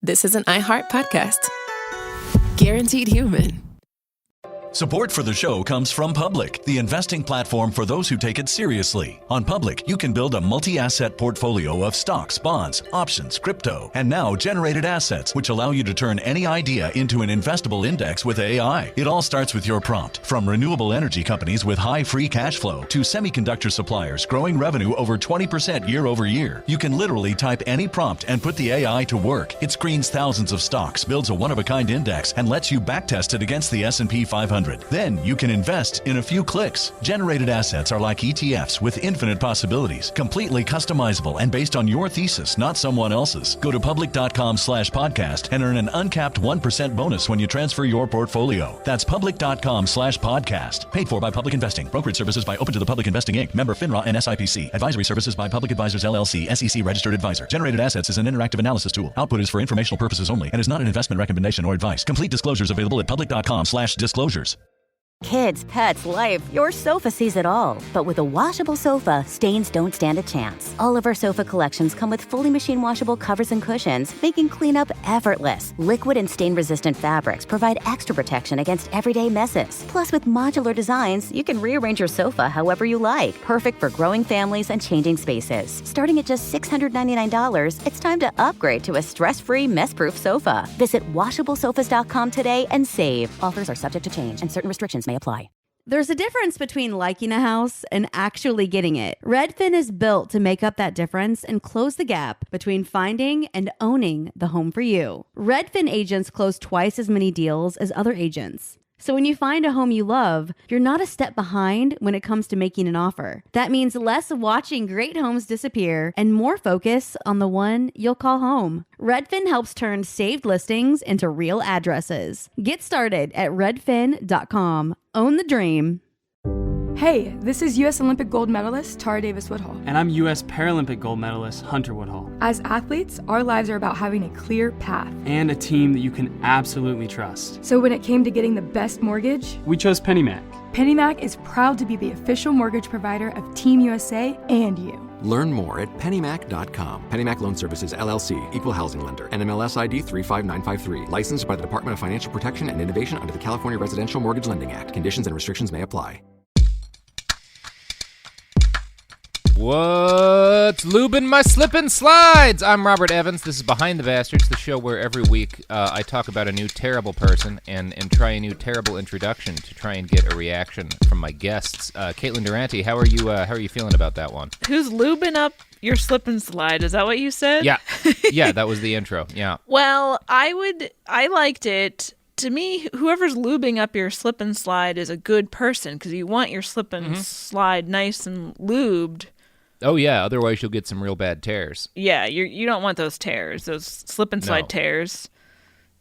this is an iHeart podcast. Guaranteed human. Support for the show comes from Public, the investing platform for those who take it seriously. On Public, you can build a multi-asset portfolio of stocks, bonds, options, crypto, and now generated assets, which allow you to turn any idea into an investable index with AI. It all starts with your prompt. From renewable energy companies with high free cash flow to semiconductor suppliers growing revenue over 20% year over year, you can literally type any prompt and put the AI to work. It screens thousands of stocks, builds a one-of-a-kind index, and lets you backtest it against the S&P 500. Then you can invest in a few clicks. Generated assets are like ETFs with infinite possibilities, completely customizable and based on your thesis, not someone else's. Go to public.com/podcast and earn an uncapped 1% bonus when you transfer your portfolio. That's public.com/podcast. Paid for by Public Investing. Brokerage services by Open to the Public Investing Inc. Member FINRA and SIPC. Advisory services by Public Advisors LLC, SEC registered advisor. Generated assets is an interactive analysis tool. Output is for informational purposes only and is not an investment recommendation or advice. Complete disclosures available at public.com/disclosures. Kids, pets, life, your sofa sees it all. But with a washable sofa, stains don't stand a chance. All of our sofa collections come with fully machine washable covers and cushions, making cleanup effortless. Liquid and stain-resistant fabrics provide extra protection against everyday messes. Plus, with modular designs, you can rearrange your sofa however you like. Perfect for growing families and changing spaces. Starting at just $699, it's time to upgrade to a stress-free, mess-proof sofa. Visit washablesofas.com today and save. Offers are subject to change and certain restrictions may apply. There's a difference between liking a house and actually getting it. Redfin is built to make up that difference and close the gap between finding and owning the home for you. Redfin agents close twice as many deals as other agents. So when you find a home you love, you're not a step behind when it comes to making an offer. That means less watching great homes disappear and more focus on the one you'll call home. Redfin helps turn saved listings into real addresses. Get started at redfin.com. Own the dream. Hey, this is U.S. Olympic gold medalist Tara Davis-Woodhull. And I'm U.S. Paralympic gold medalist Hunter Woodhull. As athletes, our lives are about having a clear path. And a team that you can absolutely trust. So when it came to getting the best mortgage, we chose PennyMac. PennyMac is proud to be the official mortgage provider of Team USA and you. Learn more at pennymac.com. PennyMac Loan Services, LLC, Equal Housing Lender, NMLS ID 35953. Licensed by the Department of Financial Protection and Innovation under the California Residential Mortgage Lending Act. Conditions and restrictions may apply. What's lubing my slippin' slides? I'm Robert Evans. This is Behind the Bastards, the show where every week I talk about a new terrible person and try a new terrible introduction to try and get a reaction from my guests. Caitlin Durante, how are you feeling about that one? Who's lubing up your slip and slide? Is that what you said? Yeah. Yeah, that was the intro. Yeah. Well, I liked it. To me, whoever's lubing up your slip and slide is a good person because you want your slip and slide nice and lubed. Oh, yeah. Otherwise, you'll get some real bad tears. Yeah, you don't want those tears, those slip and slide tears.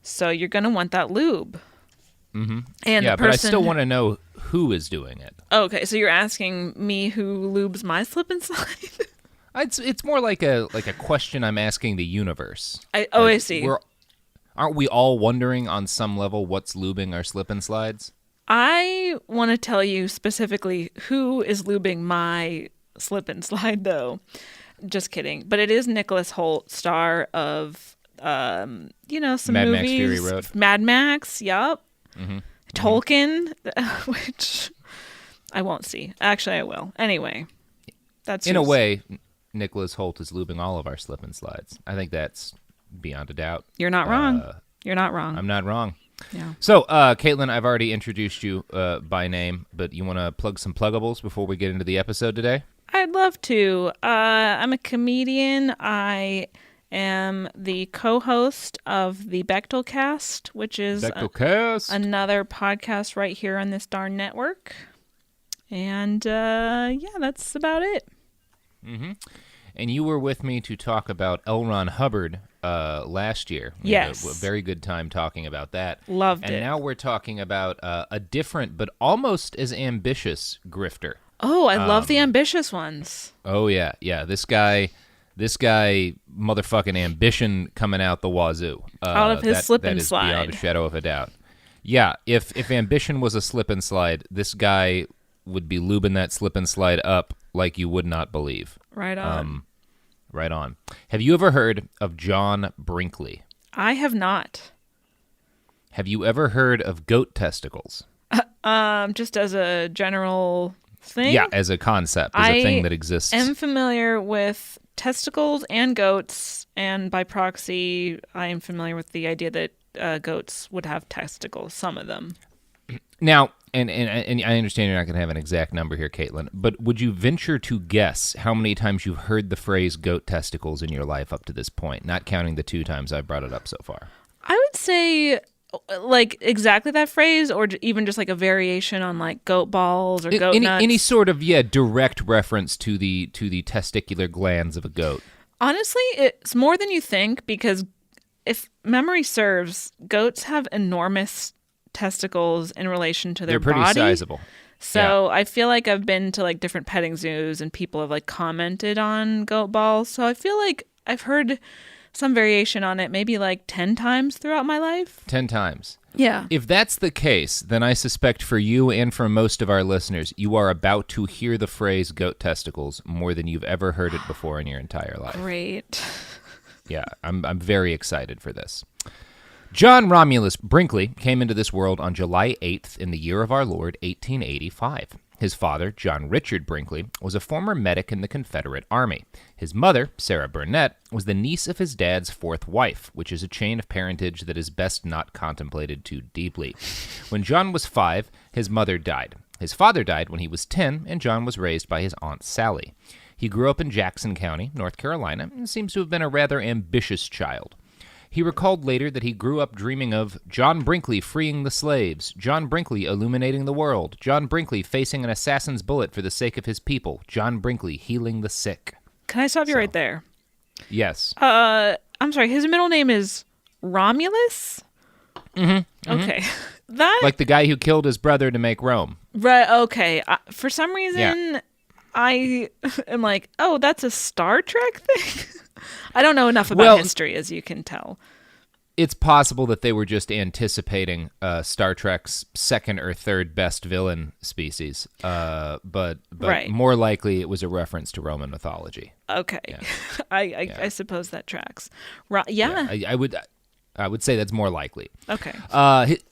So you're going to want that lube. Mm-hmm. And yeah, the person... but I still want to know who is doing it. Okay, so you're asking me who lubes my slip and slide? It's more like a question I'm asking the universe. I see. Aren't we all wondering on some level what's lubing our slip and slides? I want to tell you specifically who is lubing my slip and slide, though. Just kidding. But it is Nicholas Hoult, star of, some Mad movies. Max Fury Road. Mad Max, yup. Mm-hmm. Tolkien, which I won't see. Actually, I will. Anyway, that's in a way, Nicholas Hoult is lubing all of our slip and slides. I think that's beyond a doubt. You're not wrong. You're not wrong. I'm not wrong. Yeah. So, Caitlin, I've already introduced you by name, but you want to plug some pluggables before we get into the episode today? I'd love to. I'm a comedian. I am the co-host of the Bechtel Cast, which is another podcast right here on this darn network. And, that's about it. Mm-hmm. And you were with me to talk about L. Ron Hubbard last year. We had a very good time talking about that. Loved it. And now we're talking about a different but almost as ambitious grifter. Oh, I love the ambitious ones. Oh, yeah. Yeah, this guy, motherfucking ambition coming out the wazoo. Out of his slip and slide. That is beyond a shadow of a doubt. Yeah, if ambition was a slip and slide, this guy would be lubing that slip and slide up like you would not believe. Right on. Right on. Have you ever heard of John Brinkley? I have not. Have you ever heard of goat testicles? Just as a general thing? Yeah, as a concept, as a thing that exists. I am familiar with testicles and goats, and by proxy, I am familiar with the idea that goats would have testicles, some of them. Now, and I understand you're not going to have an exact number here, Caitlin, but would you venture to guess how many times you've heard the phrase goat testicles in your life up to this point, not counting the 2 times I've brought it up so far? I would say like exactly that phrase, or even just like a variation on like goat balls or goat nuts. Any sort of direct reference to the testicular glands of a goat. Honestly, it's more than you think, because if memory serves, goats have enormous testicles in relation to their body. They're pretty sizable. So yeah. I feel like I've been to like different petting zoos and people have like commented on goat balls. So I feel like I've heard some variation on it maybe like 10 times throughout my life. 10 times. Yeah. If that's the case, then I suspect for you and for most of our listeners, you are about to hear the phrase goat testicles more than you've ever heard it before in your entire life. Great. Yeah, I'm very excited for this. John Romulus Brinkley came into this world on July 8th in the year of our Lord, 1885. His father, John Richard Brinkley, was a former medic in the Confederate Army. His mother, Sarah Burnett, was the niece of his dad's 4th wife, which is a chain of parentage that is best not contemplated too deeply. When John was 5, his mother died. His father died when he was 10, and John was raised by his Aunt Sally. He grew up in Jackson County, North Carolina, and seems to have been a rather ambitious child. He recalled later that he grew up dreaming of John Brinkley freeing the slaves, John Brinkley illuminating the world, John Brinkley facing an assassin's bullet for the sake of his people, John Brinkley healing the sick. Can I stop you right there? Yes. I'm sorry, his middle name is Romulus? Mm-hmm. Okay. That like the guy who killed his brother to make Rome. Right, okay. For some reason, I am like, oh, that's a Star Trek thing? I don't know enough about history, as you can tell. It's possible that they were just anticipating Star Trek's 2nd or 3rd best villain species, but right. More likely it was a reference to Roman mythology. Okay, yeah. I suppose that tracks. I would say that's more likely. Okay.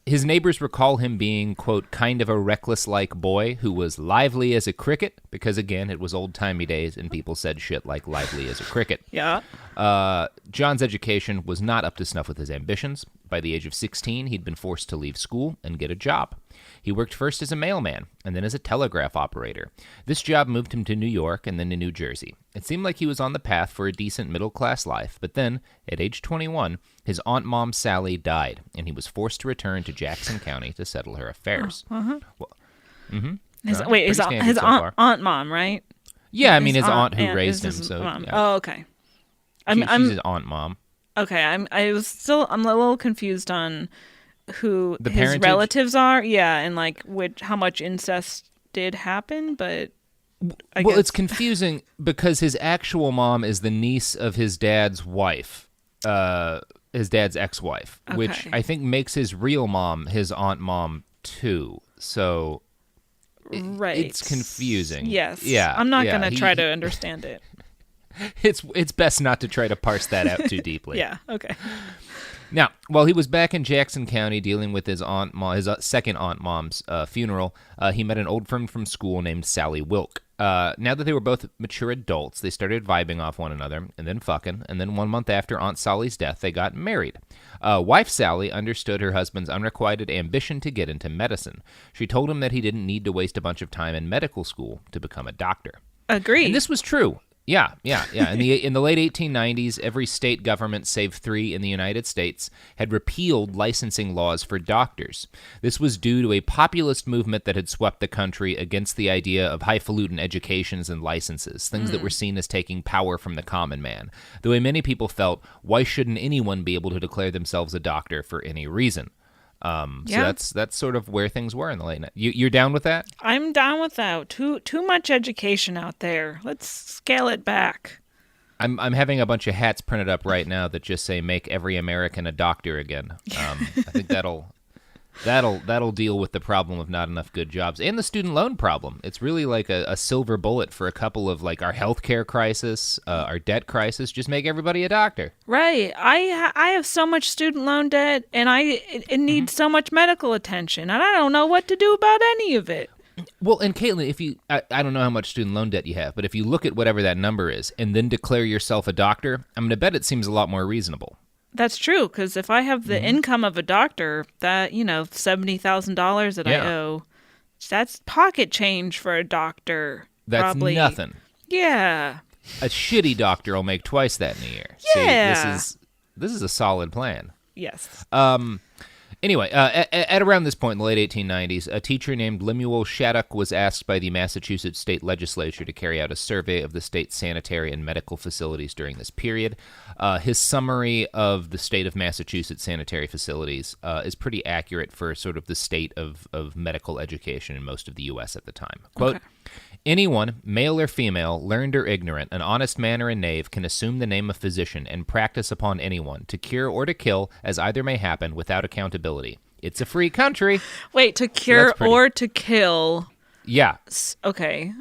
His neighbors recall him being, quote, kind of a reckless-like boy who was lively as a cricket, because, again, it was old-timey days and people said shit like lively as a cricket. Yeah. John's education was not up to snuff with his ambitions. By the age of 16, he'd been forced to leave school and get a job. He worked first as a mailman and then as a telegraph operator. This job moved him to New York and then to New Jersey. It seemed like he was on the path for a decent middle-class life, but then, at age 21, his Aunt Mom Sally died, and he was forced to return to Jackson County to settle her affairs. Uh-huh. Well, mm-hmm. His Aunt Mom, right? Yeah, I mean his aunt who raised him. So, yeah. Oh, okay. She's his Aunt Mom. Okay, I'm a little confused on who the his parentage? Relatives are. Yeah, and like how much incest did happen, but I guess it's confusing because his actual mom is the niece of his dad's wife, his dad's ex-wife, okay. which I think makes his real mom his Aunt Mom too. So right, it's confusing. Yes, yeah, I'm not gonna try to understand it. It's best not to try to parse that out too deeply. Yeah, okay. Now, while he was back in Jackson County dealing with his second Aunt Mom's funeral, he met an old friend from school named Sally Wilk. Now that they were both mature adults, they started vibing off one another, and then fucking, and then 1 month after Aunt Sally's death, they got married. Wife Sally understood her husband's unrequited ambition to get into medicine. She told him that he didn't need to waste a bunch of time in medical school to become a doctor. Agreed. And this was true. Yeah. In the late 1890s, every state government, save 3 in the United States, had repealed licensing laws for doctors. This was due to a populist movement that had swept the country against the idea of highfalutin educations and licenses, things that were seen as taking power from the common man. The way many people felt, why shouldn't anyone be able to declare themselves a doctor for any reason? So that's sort of where things were in the late 90s. You're down with that? I'm down with that. Too much education out there. Let's scale it back. I'm having a bunch of hats printed up right now that just say "Make every American a doctor again." I think That'll deal with the problem of not enough good jobs and the student loan problem. It's really like a silver bullet for a couple of like our healthcare crisis, our debt crisis. Just make everybody a doctor. Right. I have so much student loan debt, and it needs so much medical attention, and I don't know what to do about any of it. Well, and Caitlin, if you, I don't know how much student loan debt you have, but if you look at whatever that number is and then declare yourself a doctor, I'm going to bet it seems a lot more reasonable. That's true, because if I have the income of a doctor, that, $70,000 that I owe, that's pocket change for a doctor. That's probably nothing. Yeah. A shitty doctor will make twice that in a year. Yeah. See, this is a solid plan. Yes. Anyway, at around this point in the late 1890s, a teacher named Lemuel Shattuck was asked by the Massachusetts state legislature to carry out a survey of the state's sanitary and medical facilities during this period. His summary of the state of Massachusetts sanitary facilities is pretty accurate for sort of the state of medical education in most of the U.S. at the time. Quote, anyone, male or female, learned or ignorant, an honest man or a knave, can assume the name of physician and practice upon anyone, to cure or to kill, as either may happen, without accountability. It's a free country. Wait, to cure or to kill? Yeah. Okay.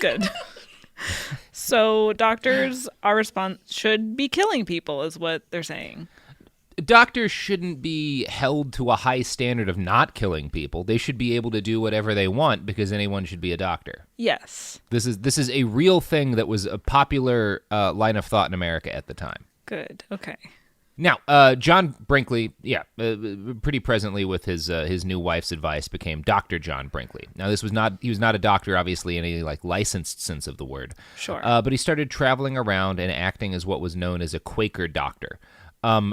Good. So doctors should be killing people, is what they're saying. Doctors shouldn't be held to a high standard of not killing people. They should be able to do whatever they want because anyone should be a doctor. Yes. This is a real thing that was a popular line of thought in America at the time. Good. Okay. Now, John Brinkley, pretty presently with his new wife's advice, became Dr. John Brinkley. Now, he was not a doctor, obviously, in any like licensed sense of the word. Sure. But he started traveling around and acting as what was known as a Quaker doctor.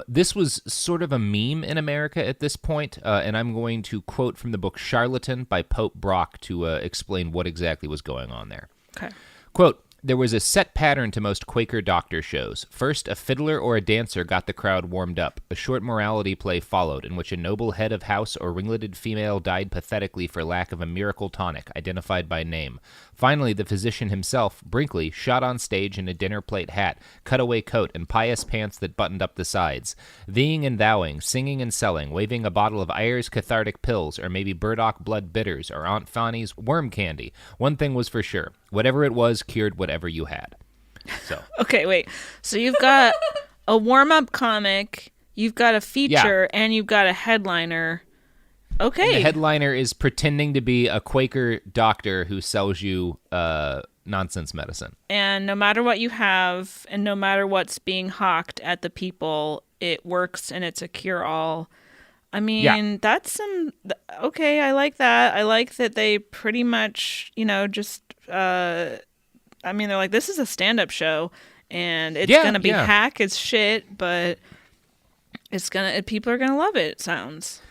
This was sort of a meme in America at this point, and I'm going to quote from the book Charlatan by Pope Brock to explain what exactly was going on there. Okay. Quote, there was a set pattern to most Quaker doctor shows. First, a fiddler or a dancer got the crowd warmed up. A short morality play followed, in which a noble head of house or ringleted female died pathetically for lack of a miracle tonic, identified by name. Finally, the physician himself, Brinkley, shot on stage in a dinner plate hat, cutaway coat, and pious pants that buttoned up the sides. Theeing and thouing, singing and selling, waving a bottle of Ayer's cathartic pills, or maybe Burdock blood bitters, or Aunt Fanny's worm candy. One thing was for sure. Whatever it was cured whatever you had. So okay, wait. So you've got a warm-up comic, you've got a feature, and you've got a headliner. Okay. And the headliner is pretending to be a Quaker doctor who sells you nonsense medicine. And no matter what you have, and no matter what's being hawked at the people, it works and it's a cure-all. I mean, that's some... Okay, I like that. I like that they pretty much, just... they're like, this is a stand-up show, and it's gonna be hack as shit, but people are gonna love it. It sounds.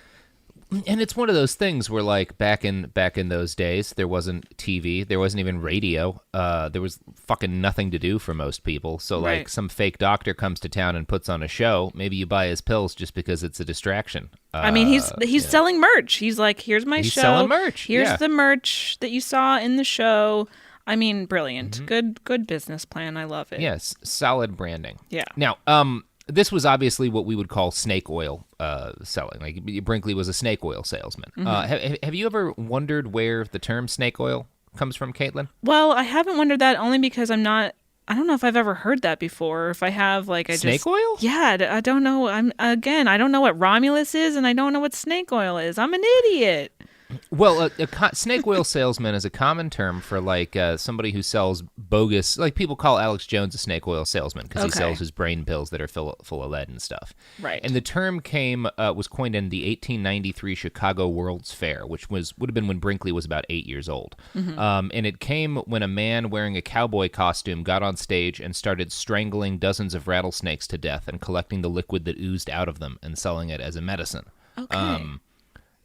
And it's one of those things where, like, back in those days, there wasn't TV, there wasn't even radio, there was fucking nothing to do for most people. So, like, some fake doctor comes to town and puts on a show. Maybe you buy his pills just because it's a distraction. He's selling merch. He's like, here's my show. He's selling merch. Here's the merch that you saw in the show. I mean, brilliant. Mm-hmm. Good business plan. I love it. Yes, solid branding. Yeah. Now, this was obviously what we would call snake oil selling. Like, Brinkley was a snake oil salesman. Mm-hmm. Have you ever wondered where the term snake oil comes from, Caitlin? Well, I haven't wondered that only because I don't know if I've ever heard that before. If I have, like, snake oil? Yeah, I don't know. I don't know what Romulus is, and I don't know what snake oil is. I'm an idiot. Well, a snake oil salesman is a common term for, like, somebody who sells bogus, like, people call Alex Jones a snake oil salesman because he sells his brain pills that are full of lead and stuff. Right. And the term was coined in the 1893 Chicago World's Fair, which would have been when Brinkley was about 8 years old. Mm-hmm. And it came when a man wearing a cowboy costume got on stage and started strangling dozens of rattlesnakes to death and collecting the liquid that oozed out of them and selling it as a medicine. Okay.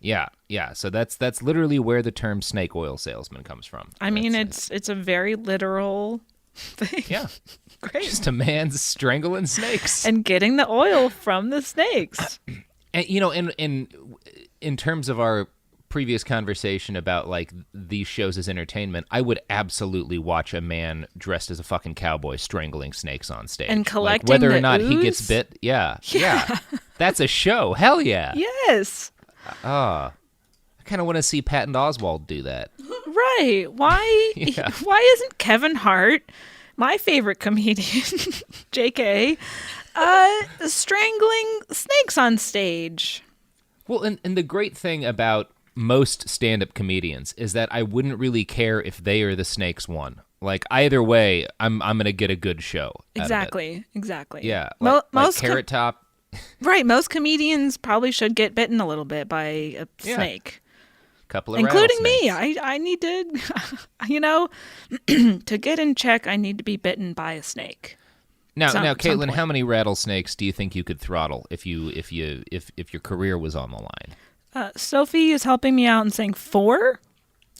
Yeah. So that's literally where the term snake oil salesman comes from. I mean, it's a very literal thing. Yeah. Great. Just a man strangling snakes and getting the oil from the snakes. And in terms of our previous conversation about, like, these shows as entertainment, I would absolutely watch a man dressed as a fucking cowboy strangling snakes on stage and collecting whether or the not ooze? He gets bit. Yeah. That's a show. Hell yeah. Yes. I kind of want to see Patton Oswalt do that. Right. Why? Yeah. Why isn't Kevin Hart, my favorite comedian, JK, strangling snakes on stage? Well, and the great thing about most stand-up comedians is that I wouldn't really care if they or the snakes won. Like, either way, I'm gonna get a good show. Exactly. Yeah. Most Carrot Top. Right. Most comedians probably should get bitten a little bit by a snake. Couple of including me. rattlesnakes. I need to, to get in check, I need to be bitten by a snake. Now, Caitlin, how many rattlesnakes do you think you could throttle if your career was on the line? Sophie is helping me out and saying 4.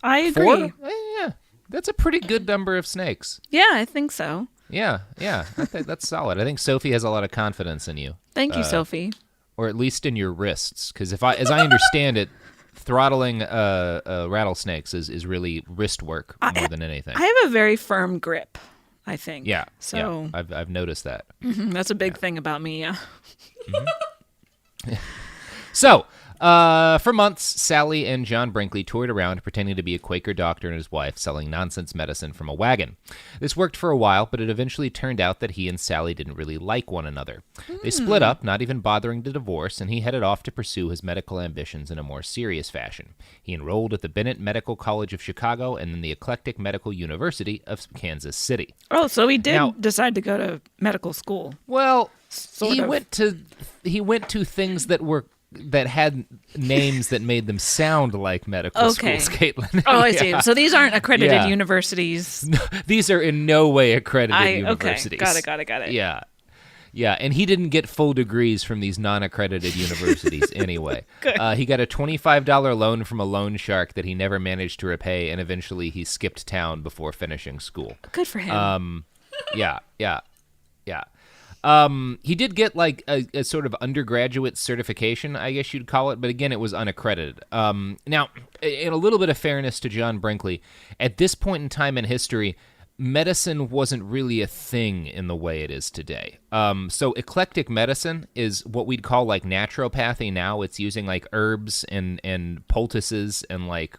I agree. 4? Yeah, that's a pretty good number of snakes. Yeah, I think so. Yeah, I think that's solid. I think Sophie has a lot of confidence in you. Thank you, Sophie. Or at least in your wrists, because as I understand it, throttling rattlesnakes is really wrist work more than anything. I have a very firm grip, I think. Yeah. So yeah, I've noticed that. That's a big thing about me. Yeah. Mm-hmm. So, for months, Sally and John Brinkley toured around pretending to be a Quaker doctor and his wife selling nonsense medicine from a wagon. This worked for a while, but it eventually turned out that he and Sally didn't really like one another. They split up, not even bothering to divorce, and he headed off to pursue his medical ambitions in a more serious fashion. He enrolled at the Bennett Medical College of Chicago and then the Eclectic Medical University of Kansas City. Oh, so he did decide to go to medical school. Well, sort of. He went to things that had names that made them sound like medical schools, Caitlin. Oh, I see. So these aren't accredited universities. No, these are in no way accredited universities. Okay, got it. Yeah, and he didn't get full degrees from these non-accredited universities anyway. He got a $25 loan from a loan shark that he never managed to repay, and eventually he skipped town before finishing school. Good for him. Yeah. He did get like a sort of undergraduate certification, I guess you'd call it, but again, it was unaccredited. Now, in a little bit of fairness to John Brinkley, at this point in time in history, medicine wasn't really a thing in the way it is today. So eclectic medicine is what we'd call like naturopathy now. It's using like herbs and poultices and like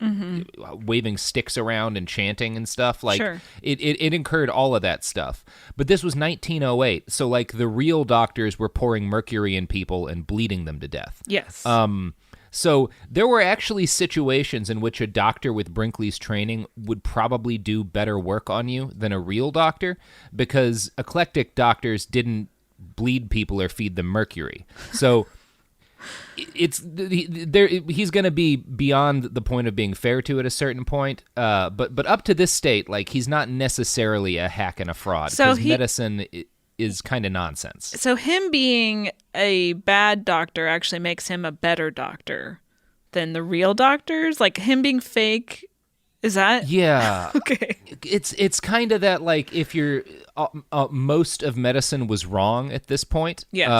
waving sticks around and chanting and stuff. Like it incurred all of that stuff. But this was 1908, so like the real doctors were pouring mercury in people and bleeding them to death. Yes. So there were actually situations in which a doctor with Brinkley's training would probably do better work on you than a real doctor, because eclectic doctors didn't bleed people or feed them mercury. So he's going to be beyond the point of being fair to at a certain point. But up to this state, like, he's not necessarily a hack and a fraud, because medicine is kind of nonsense. So him being a bad doctor actually makes him a better doctor than the real doctors? Like, him being fake, is that? Yeah. Okay. It's kind of that, like, if you're most of medicine was wrong at this point. Yes.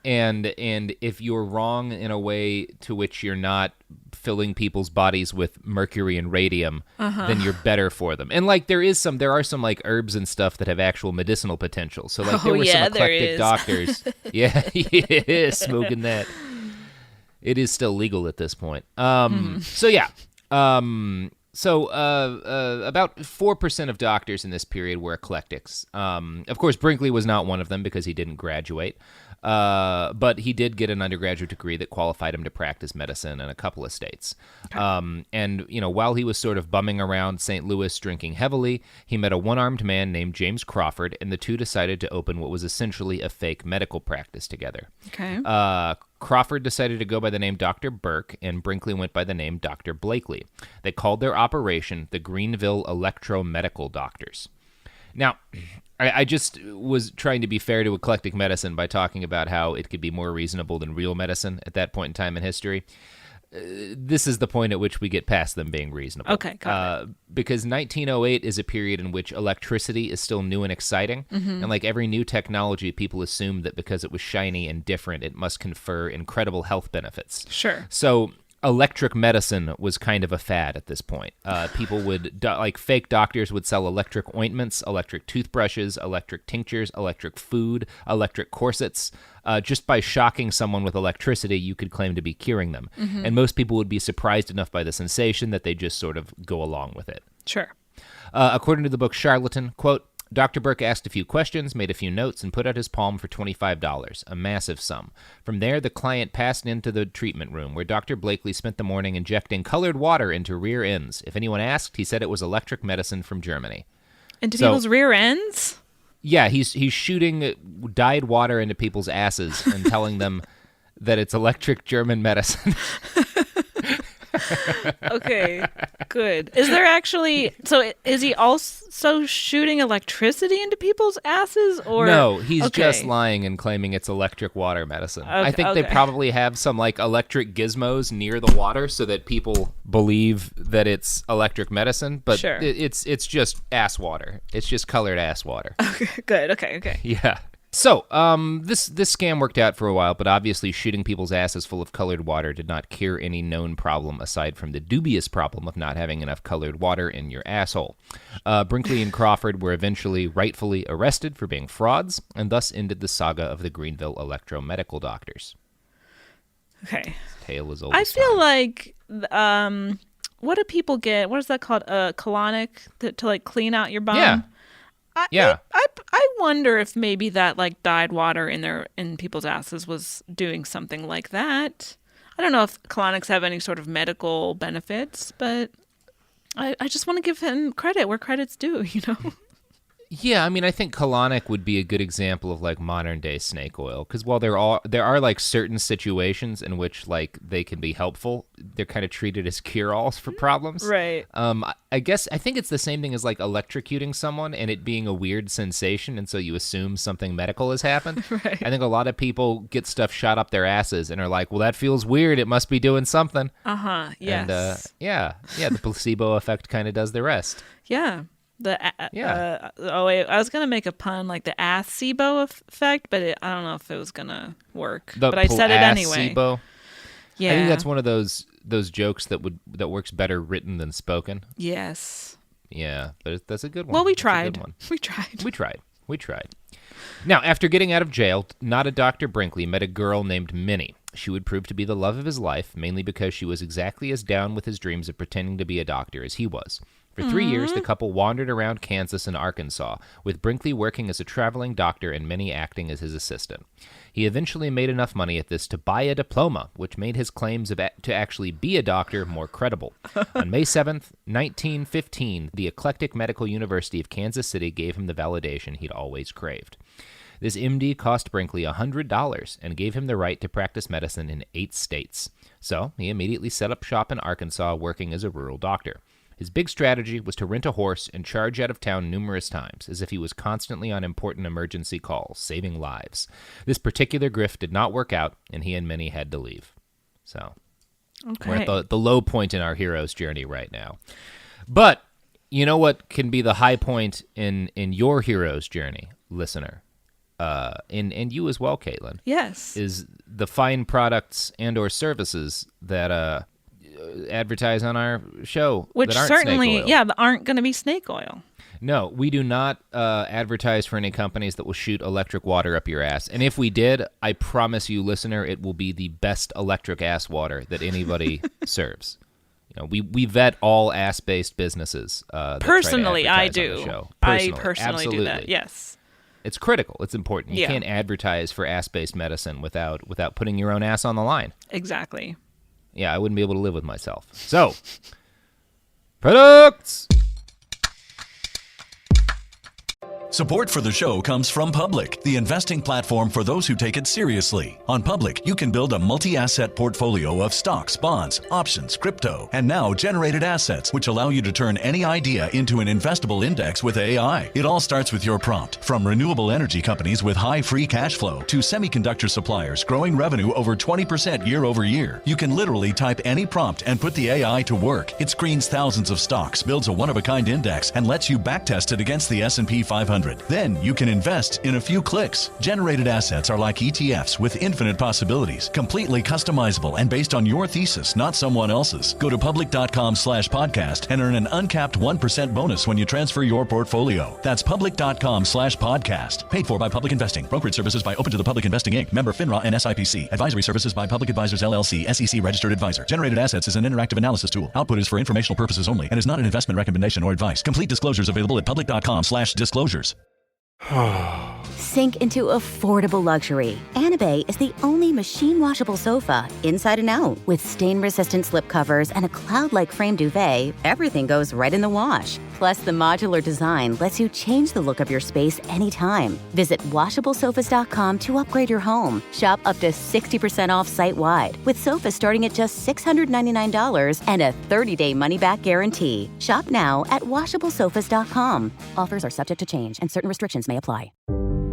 And if you're wrong in a way to which you're not filling people's bodies with mercury and radium, then you're better for them. And like there are some like herbs and stuff that have actual medicinal potential. So like there were some eclectic doctors. Yeah, smoking that. It is still legal at this point. So yeah. So about 4% of doctors in this period were eclectics. Of course, Brinkley was not one of them because he didn't graduate. But he did get an undergraduate degree that qualified him to practice medicine in a couple of states. Okay. And, you know, while he was sort of bumming around St. Louis drinking heavily, he met a one-armed man named James Crawford, and the two decided to open what was essentially a fake medical practice together. Okay. Crawford decided to go by the name Dr. Burke, and Brinkley went by the name Dr. Blakely. They called their operation the Greenville Electro-Medical Doctors. Now, I just was trying to be fair to eclectic medicine by talking about how it could be more reasonable than real medicine at that point in time in history. This is the point at which we get past them being reasonable. Okay, got it. Because 1908 is a period in which electricity is still new and exciting. And like every new technology, people assumed that because it was shiny and different, it must confer incredible health benefits. Sure. So electric medicine was kind of a fad at this point. People would, like fake doctors would sell electric ointments, electric toothbrushes, electric tinctures, electric food, electric corsets. just by shocking someone with electricity, you could claim to be curing them. And most people would be surprised enough by the sensation that they just sort of go along with it. Sure. According to the book Charlatan, quote, Dr. Burke asked a few questions, made a few notes, and put out his palm for $25, a massive sum. From there, the client passed into the treatment room, where Dr. Blakely spent the morning injecting colored water into rear ends. If anyone asked, he said it was electric medicine from Germany. Into people's rear ends? Yeah, he's shooting dyed water into people's asses and telling them that it's electric German medicine. Okay, good. Is there actually... So is he also shooting electricity into people's asses? Or No, he's just lying and claiming it's electric water medicine. Okay, I think they probably have some like electric gizmos near the water so that people believe that it's electric medicine, but it's just ass water. It's just colored ass water. Okay, good. Okay. Yeah. So, this scam worked out for a while, but obviously shooting people's asses full of colored water did not cure any known problem aside from the dubious problem of not having enough colored water in your asshole. Brinkley and Crawford were eventually rightfully arrested for being frauds, and thus ended the saga of the Greenville electromedical doctors. Okay. Tale as old I as feel time. like, what do people get? What is that called? Colonic to like clean out your bum? Yeah. I wonder if maybe that like dyed water in people's asses was doing something like that. I don't know if colonics have any sort of medical benefits, but I just want to give him credit where credit's due, you know? Yeah, I mean, I think colonic would be a good example of like modern day snake oil, because while there are like certain situations in which like they can be helpful, they're kind of treated as cure-alls for problems. Right. I think it's the same thing as like electrocuting someone and it being a weird sensation, and so you assume something medical has happened. Right. I think a lot of people get stuff shot up their asses and are like, well, that feels weird. It must be doing something. Yes. And the placebo effect kind of does the rest. Yeah. I was gonna make a pun like the ass-SIBO effect, but I don't know if it was gonna work. But I said it anyway. SIBO. Yeah, I think that's one of those jokes that works better written than spoken. Yes. Yeah, but that's a good one. Well, we That's tried. a good one. We tried. Now, after getting out of jail, not a Dr. Brinkley met a girl named Minnie. She would prove to be the love of his life, mainly because she was exactly as down with his dreams of pretending to be a doctor as he was. For 3 years, the couple wandered around Kansas and Arkansas, with Brinkley working as a traveling doctor and Minnie acting as his assistant. He eventually made enough money at this to buy a diploma, which made his claims to actually be a doctor more credible. On May 7th, 1915, the eclectic Medical University of Kansas City gave him the validation he'd always craved. This MD cost Brinkley $100 and gave him the right to practice medicine in 8 states. So he immediately set up shop in Arkansas, working as a rural doctor. His big strategy was to rent a horse and charge out of town numerous times, as if he was constantly on important emergency calls, saving lives. This particular grift did not work out, and he and Minnie had to leave. So we're at the low point in our hero's journey right now. But you know what can be the high point in your hero's journey, listener? And you as well, Caitlin. Yes. Is the fine products and or services that advertise on our show, which that aren't certainly snake oil. that aren't going to be snake oil. No, we do not advertise for any companies that will shoot electric water up your ass. And if we did, I promise you, listener, it will be the best electric ass water that anybody serves. You know, we vet all ass-based businesses. Personally, I do. Personally, I personally absolutely. do that. Yes. It's critical. It's important. You can't advertise for ass-based medicine without putting your own ass on the line. Exactly. Yeah, I wouldn't be able to live with myself. So, products! Support for the show comes from Public, the investing platform for those who take it seriously. On Public, you can build a multi-asset portfolio of stocks, bonds, options, crypto, and now generated assets, which allow you to turn any idea into an investable index with AI. It all starts with your prompt. From renewable energy companies with high free cash flow to semiconductor suppliers growing revenue over 20% year over year, you can literally type any prompt and put the AI to work. It screens thousands of stocks, builds a one-of-a-kind index, and lets you backtest it against the S&P 500. 100. Then you can invest in a few clicks. Generated assets are like ETFs with infinite possibilities, completely customizable and based on your thesis, not someone else's. Go to public.com/podcast and earn an uncapped 1% bonus when you transfer your portfolio. That's public.com/podcast. Paid for by Public Investing. Brokerage services by Open to the Public Investing Inc. Member FINRA and SIPC. Advisory services by Public Advisors LLC, SEC registered advisor. Generated assets is an interactive analysis tool. Output is for informational purposes only and is not an investment recommendation or advice. Complete disclosures available at public.com/disclosures. Sink into affordable luxury. Anabay is the only machine washable sofa, inside and out. With stain-resistant slip covers and a cloud-like frame duvet, everything goes right in the wash. Plus, the modular design lets you change the look of your space anytime. Visit washablesofas.com to upgrade your home. Shop up to 60% off site-wide, with sofas starting at just $699 and a 30-day money-back guarantee. Shop now at washablesofas.com. Offers are subject to change, and certain restrictions may apply.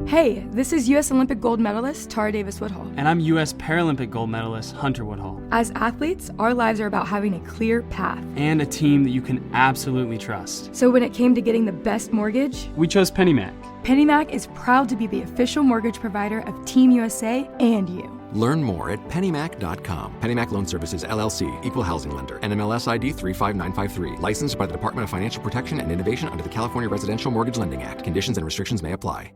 Hey, this is U.S. Olympic gold medalist Tara Davis-Woodhull. And I'm U.S. Paralympic gold medalist Hunter Woodhull. As athletes, our lives are about having a clear path. And a team that you can absolutely trust. So when it came to getting the best mortgage, we chose PennyMac. PennyMac is proud to be the official mortgage provider of Team USA and you. Learn more at pennymac.com. PennyMac Loan Services, LLC, Equal Housing Lender, NMLS ID 35953. Licensed by the Department of Financial Protection and Innovation under the California Residential Mortgage Lending Act. Conditions and restrictions may apply.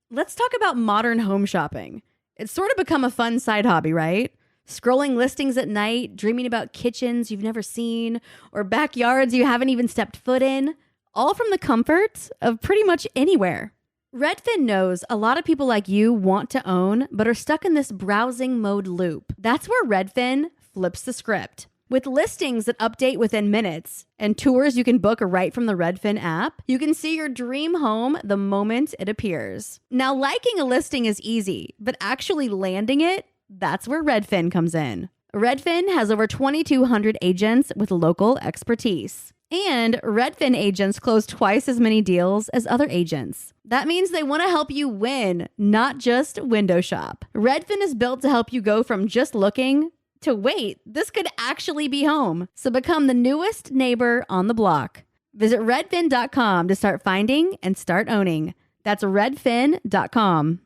Let's talk about modern home shopping. It's sort of become a fun side hobby, right? Scrolling listings at night, dreaming about kitchens you've never seen, or backyards you haven't even stepped foot in, all from the comfort of pretty much anywhere. Redfin knows a lot of people like you want to own, but are stuck in this browsing mode loop. That's where Redfin flips the script. With listings that update within minutes and tours you can book right from the Redfin app, you can see your dream home the moment it appears. Now, liking a listing is easy, but actually landing it, that's where Redfin comes in. Redfin has over 2,200 agents with local expertise. And Redfin agents close twice as many deals as other agents. That means they want to help you win, not just window shop. Redfin is built to help you go from just looking to wait, this could actually be home. So become the newest neighbor on the block. Visit redfin.com to start finding and start owning. That's redfin.com.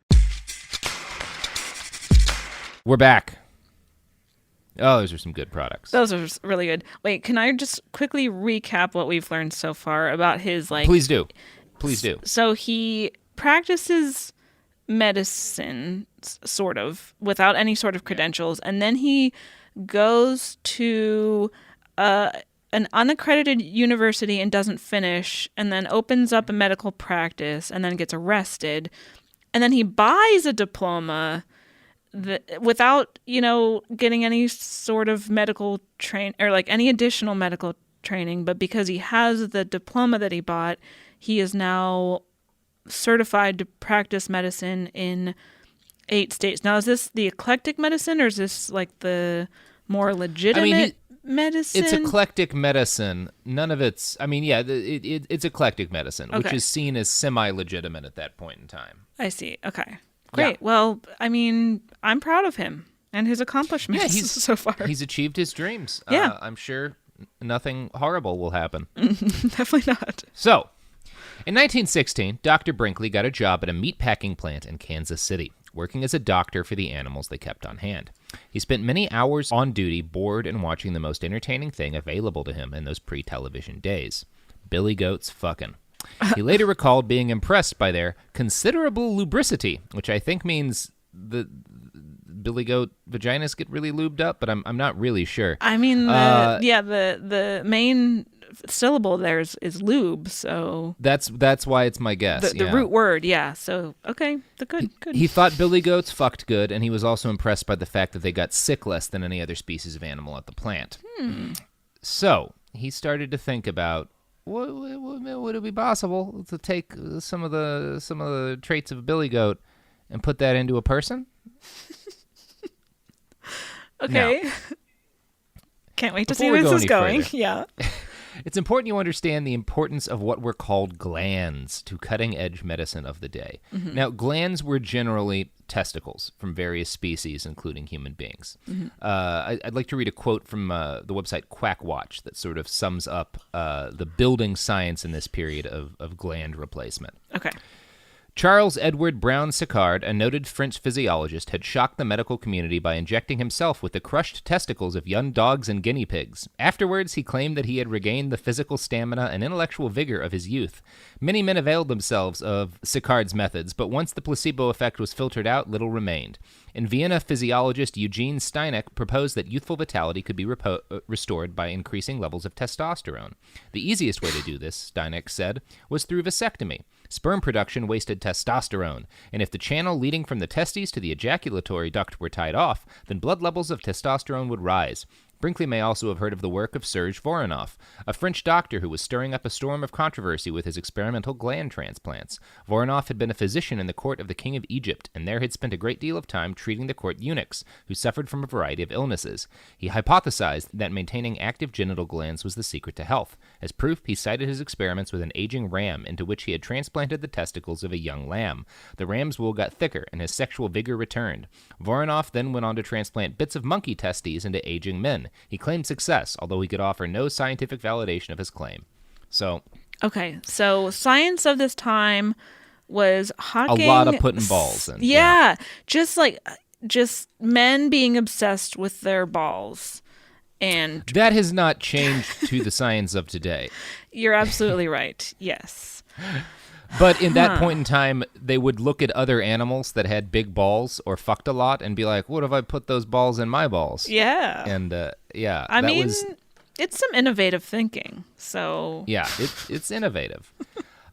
We're back. Oh, those are some good products. Those are really good. Wait, can I just quickly recap what we've learned so far about his Please do. Please do. So he practices medicine, sort of, without any sort of credentials, and then he goes to an unaccredited university and doesn't finish, and then opens up a medical practice, and then gets arrested, and then he buys a diploma without, getting any sort of medical or like any additional medical training, but because he has the diploma that he bought, he is now certified to practice medicine in 8 states. Now, is this the eclectic medicine, or is this like the more legitimate medicine? It's eclectic medicine. None of it's, it's eclectic medicine, which is seen as semi-legitimate at that point in time. I see. Okay. Great. Yeah. Well, I'm proud of him and his accomplishments so far. He's achieved his dreams. Yeah. I'm sure nothing horrible will happen. Definitely not. So, in 1916, Dr. Brinkley got a job at a meatpacking plant in Kansas City, working as a doctor for the animals they kept on hand. He spent many hours on duty, bored and watching the most entertaining thing available to him in those pre-television days: billy goats fucking. He later recalled being impressed by their considerable lubricity, which I think means the billy goat vaginas get really lubed up, but I'm not really sure. The main syllable there is lube, so that's why it's my guess. The root word, yeah. So okay, good. He thought billy goats fucked good, and he was also impressed by the fact that they got sick less than any other species of animal at the plant. So he started to think about, would it be possible to take some of the traits of a billy goat and put that into a person? Okay. Now, can't wait to see where this is going. Further, yeah. It's important you understand the importance of what were called glands to cutting-edge medicine of the day. Mm-hmm. Now, glands were generally testicles from various species, including human beings. Mm-hmm. I'd like to read a quote from the website Quackwatch that sort of sums up the building science in this period of gland replacement. Okay. Charles Edward Brown Sicard, a noted French physiologist, had shocked the medical community by injecting himself with the crushed testicles of young dogs and guinea pigs. Afterwards, he claimed that he had regained the physical stamina and intellectual vigor of his youth. Many men availed themselves of Sicard's methods, but once the placebo effect was filtered out, little remained. In Vienna, physiologist Eugene Steineck proposed that youthful vitality could be restored by increasing levels of testosterone. The easiest way to do this, Steineck said, was through vasectomy. Sperm production wasted testosterone, and if the channel leading from the testes to the ejaculatory duct were tied off, then blood levels of testosterone would rise. Brinkley may also have heard of the work of Serge Voronov, a French doctor who was stirring up a storm of controversy with his experimental gland transplants. Voronov had been a physician in the court of the King of Egypt, and there had spent a great deal of time treating the court eunuchs, who suffered from a variety of illnesses. He hypothesized that maintaining active genital glands was the secret to health. As proof, he cited his experiments with an aging ram into which he had transplanted the testicles of a young lamb. The ram's wool got thicker, and his sexual vigor returned. Voronov then went on to transplant bits of monkey testes into aging men. He claimed success, although he could offer no scientific validation of his claim. Okay, so science of this time was hawking... A lot of putting balls in. Yeah, just men being obsessed with their balls. And that has not changed to the science of today. You're absolutely right, yes. But in that point in time, they would look at other animals that had big balls or fucked a lot and be like, what if I put those balls in my balls? Yeah. And, I mean, it's some innovative thinking, so... Yeah, it's innovative.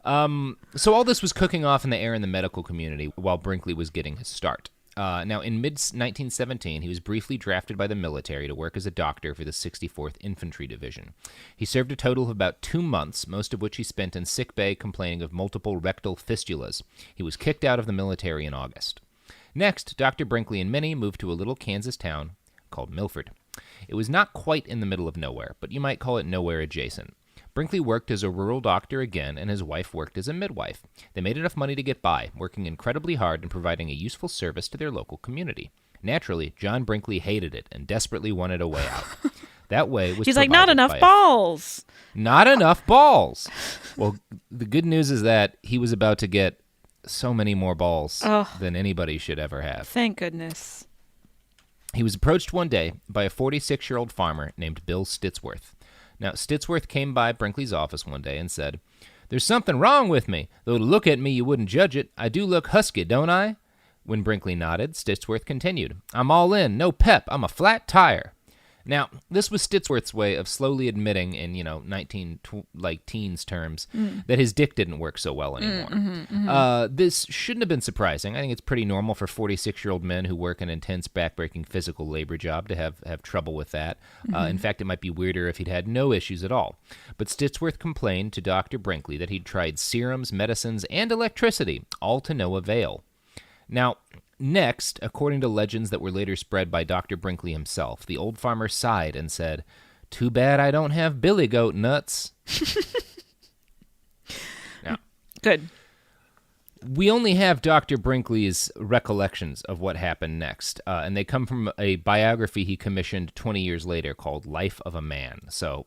So all this was cooking off in the air in the medical community while Brinkley was getting his start. Now, in mid-1917, he was briefly drafted by the military to work as a doctor for the 64th Infantry Division. He served a total of about 2 months, most of which he spent in sick bay complaining of multiple rectal fistulas. He was kicked out of the military in August. Next, Dr. Brinkley and Minnie moved to a little Kansas town called Milford. It was not quite in the middle of nowhere, but you might call it nowhere adjacent. Brinkley worked as a rural doctor again, and his wife worked as a midwife. They made enough money to get by, working incredibly hard and providing a useful service to their local community. Naturally, John Brinkley hated it and desperately wanted a way out. That way was He's like, not enough balls. Not enough balls. Well, the good news is that he was about to get so many more balls than anybody should ever have. Thank goodness. He was approached one day by a 46-year-old farmer named Bill Stitsworth. Now, Stitsworth came by Brinkley's office one day and said, "There's something wrong with me, though to look at me you wouldn't judge it. I do look husky, don't I?" When Brinkley nodded, Stitsworth continued, "I'm all in, no pep, I'm a flat tire." Now, this was Stitsworth's way of slowly admitting in, teens terms, that his dick didn't work so well anymore. This shouldn't have been surprising. I think it's pretty normal for 46-year-old men who work an intense, backbreaking physical labor job to have trouble with that. In fact, it might be weirder if he'd had no issues at all. But Stitsworth complained to Dr. Brinkley that he'd tried serums, medicines, and electricity, all to no avail. Now, next, according to legends that were later spread by Dr. Brinkley himself, the old farmer sighed and said, "Too bad I don't have billy goat nuts." Now, good. We only have Dr. Brinkley's recollections of what happened next, and they come from a biography he commissioned 20 years later called "Life of a Man." So,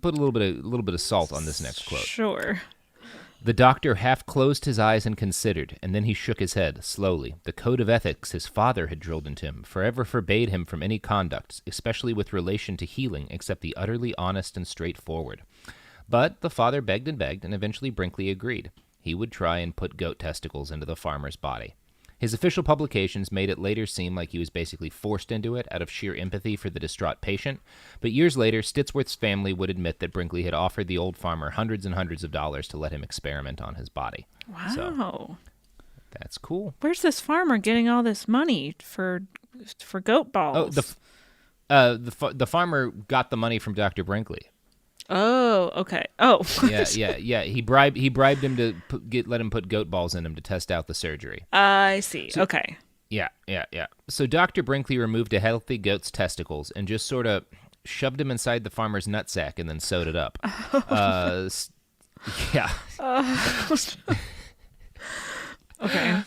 put a little bit of salt on this next quote. Sure. The doctor half closed his eyes and considered, and then he shook his head, slowly. The code of ethics his father had drilled into him forever forbade him from any conduct, especially with relation to healing, except the utterly honest and straightforward. But the father begged, and eventually Brinkley agreed. He would try and put goat testicles into the farmer's body. His official publications made it later seem like he was basically forced into it out of sheer empathy for the distraught patient, but years later, Stitsworth's family would admit that Brinkley had offered the old farmer hundreds and hundreds of dollars to let him experiment on his body. Wow. So, that's cool. Where's this farmer getting all this money for goat balls? Oh, the farmer got the money from Dr. Brinkley. Oh, okay. Oh. Yeah. He bribed him to let him put goat balls in him to test out the surgery. I see. So, okay. Yeah. So Dr. Brinkley removed a healthy goat's testicles and just sort of shoved him inside the farmer's nutsack and then sewed it up. Yeah. Okay.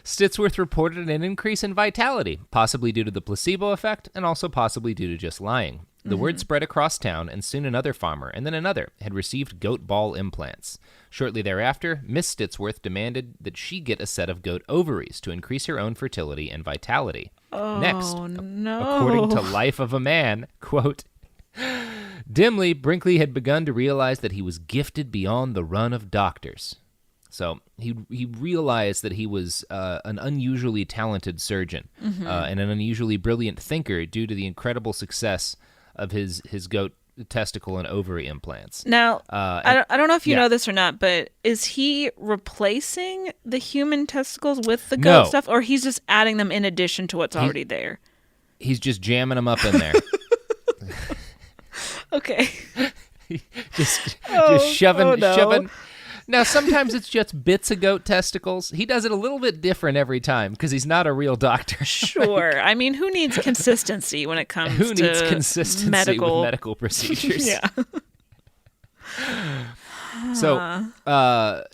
Stitsworth reported an increase in vitality, possibly due to the placebo effect and also possibly due to just lying. The word spread across town, and soon another farmer, and then another, had received goat ball implants. Shortly thereafter, Miss Stitsworth demanded that she get a set of goat ovaries to increase her own fertility and vitality. Next, according to Life of a Man, quote, dimly, Brinkley had begun to realize that he was gifted beyond the run of doctors. So he realized that he was an unusually talented surgeon and an unusually brilliant thinker due to the incredible success of his goat testicle and ovary implants. Now, I don't know if you know this or not, but is he replacing the human testicles with the goat stuff, or he's just adding them in addition to what's already there? He's just jamming them up in there. Okay. just shoving. Now, sometimes it's just bits of goat testicles. He does it a little bit different every time because he's not a real doctor. Sure. I mean, who needs consistency when it comes to Who needs consistency with medical procedures? Yeah. So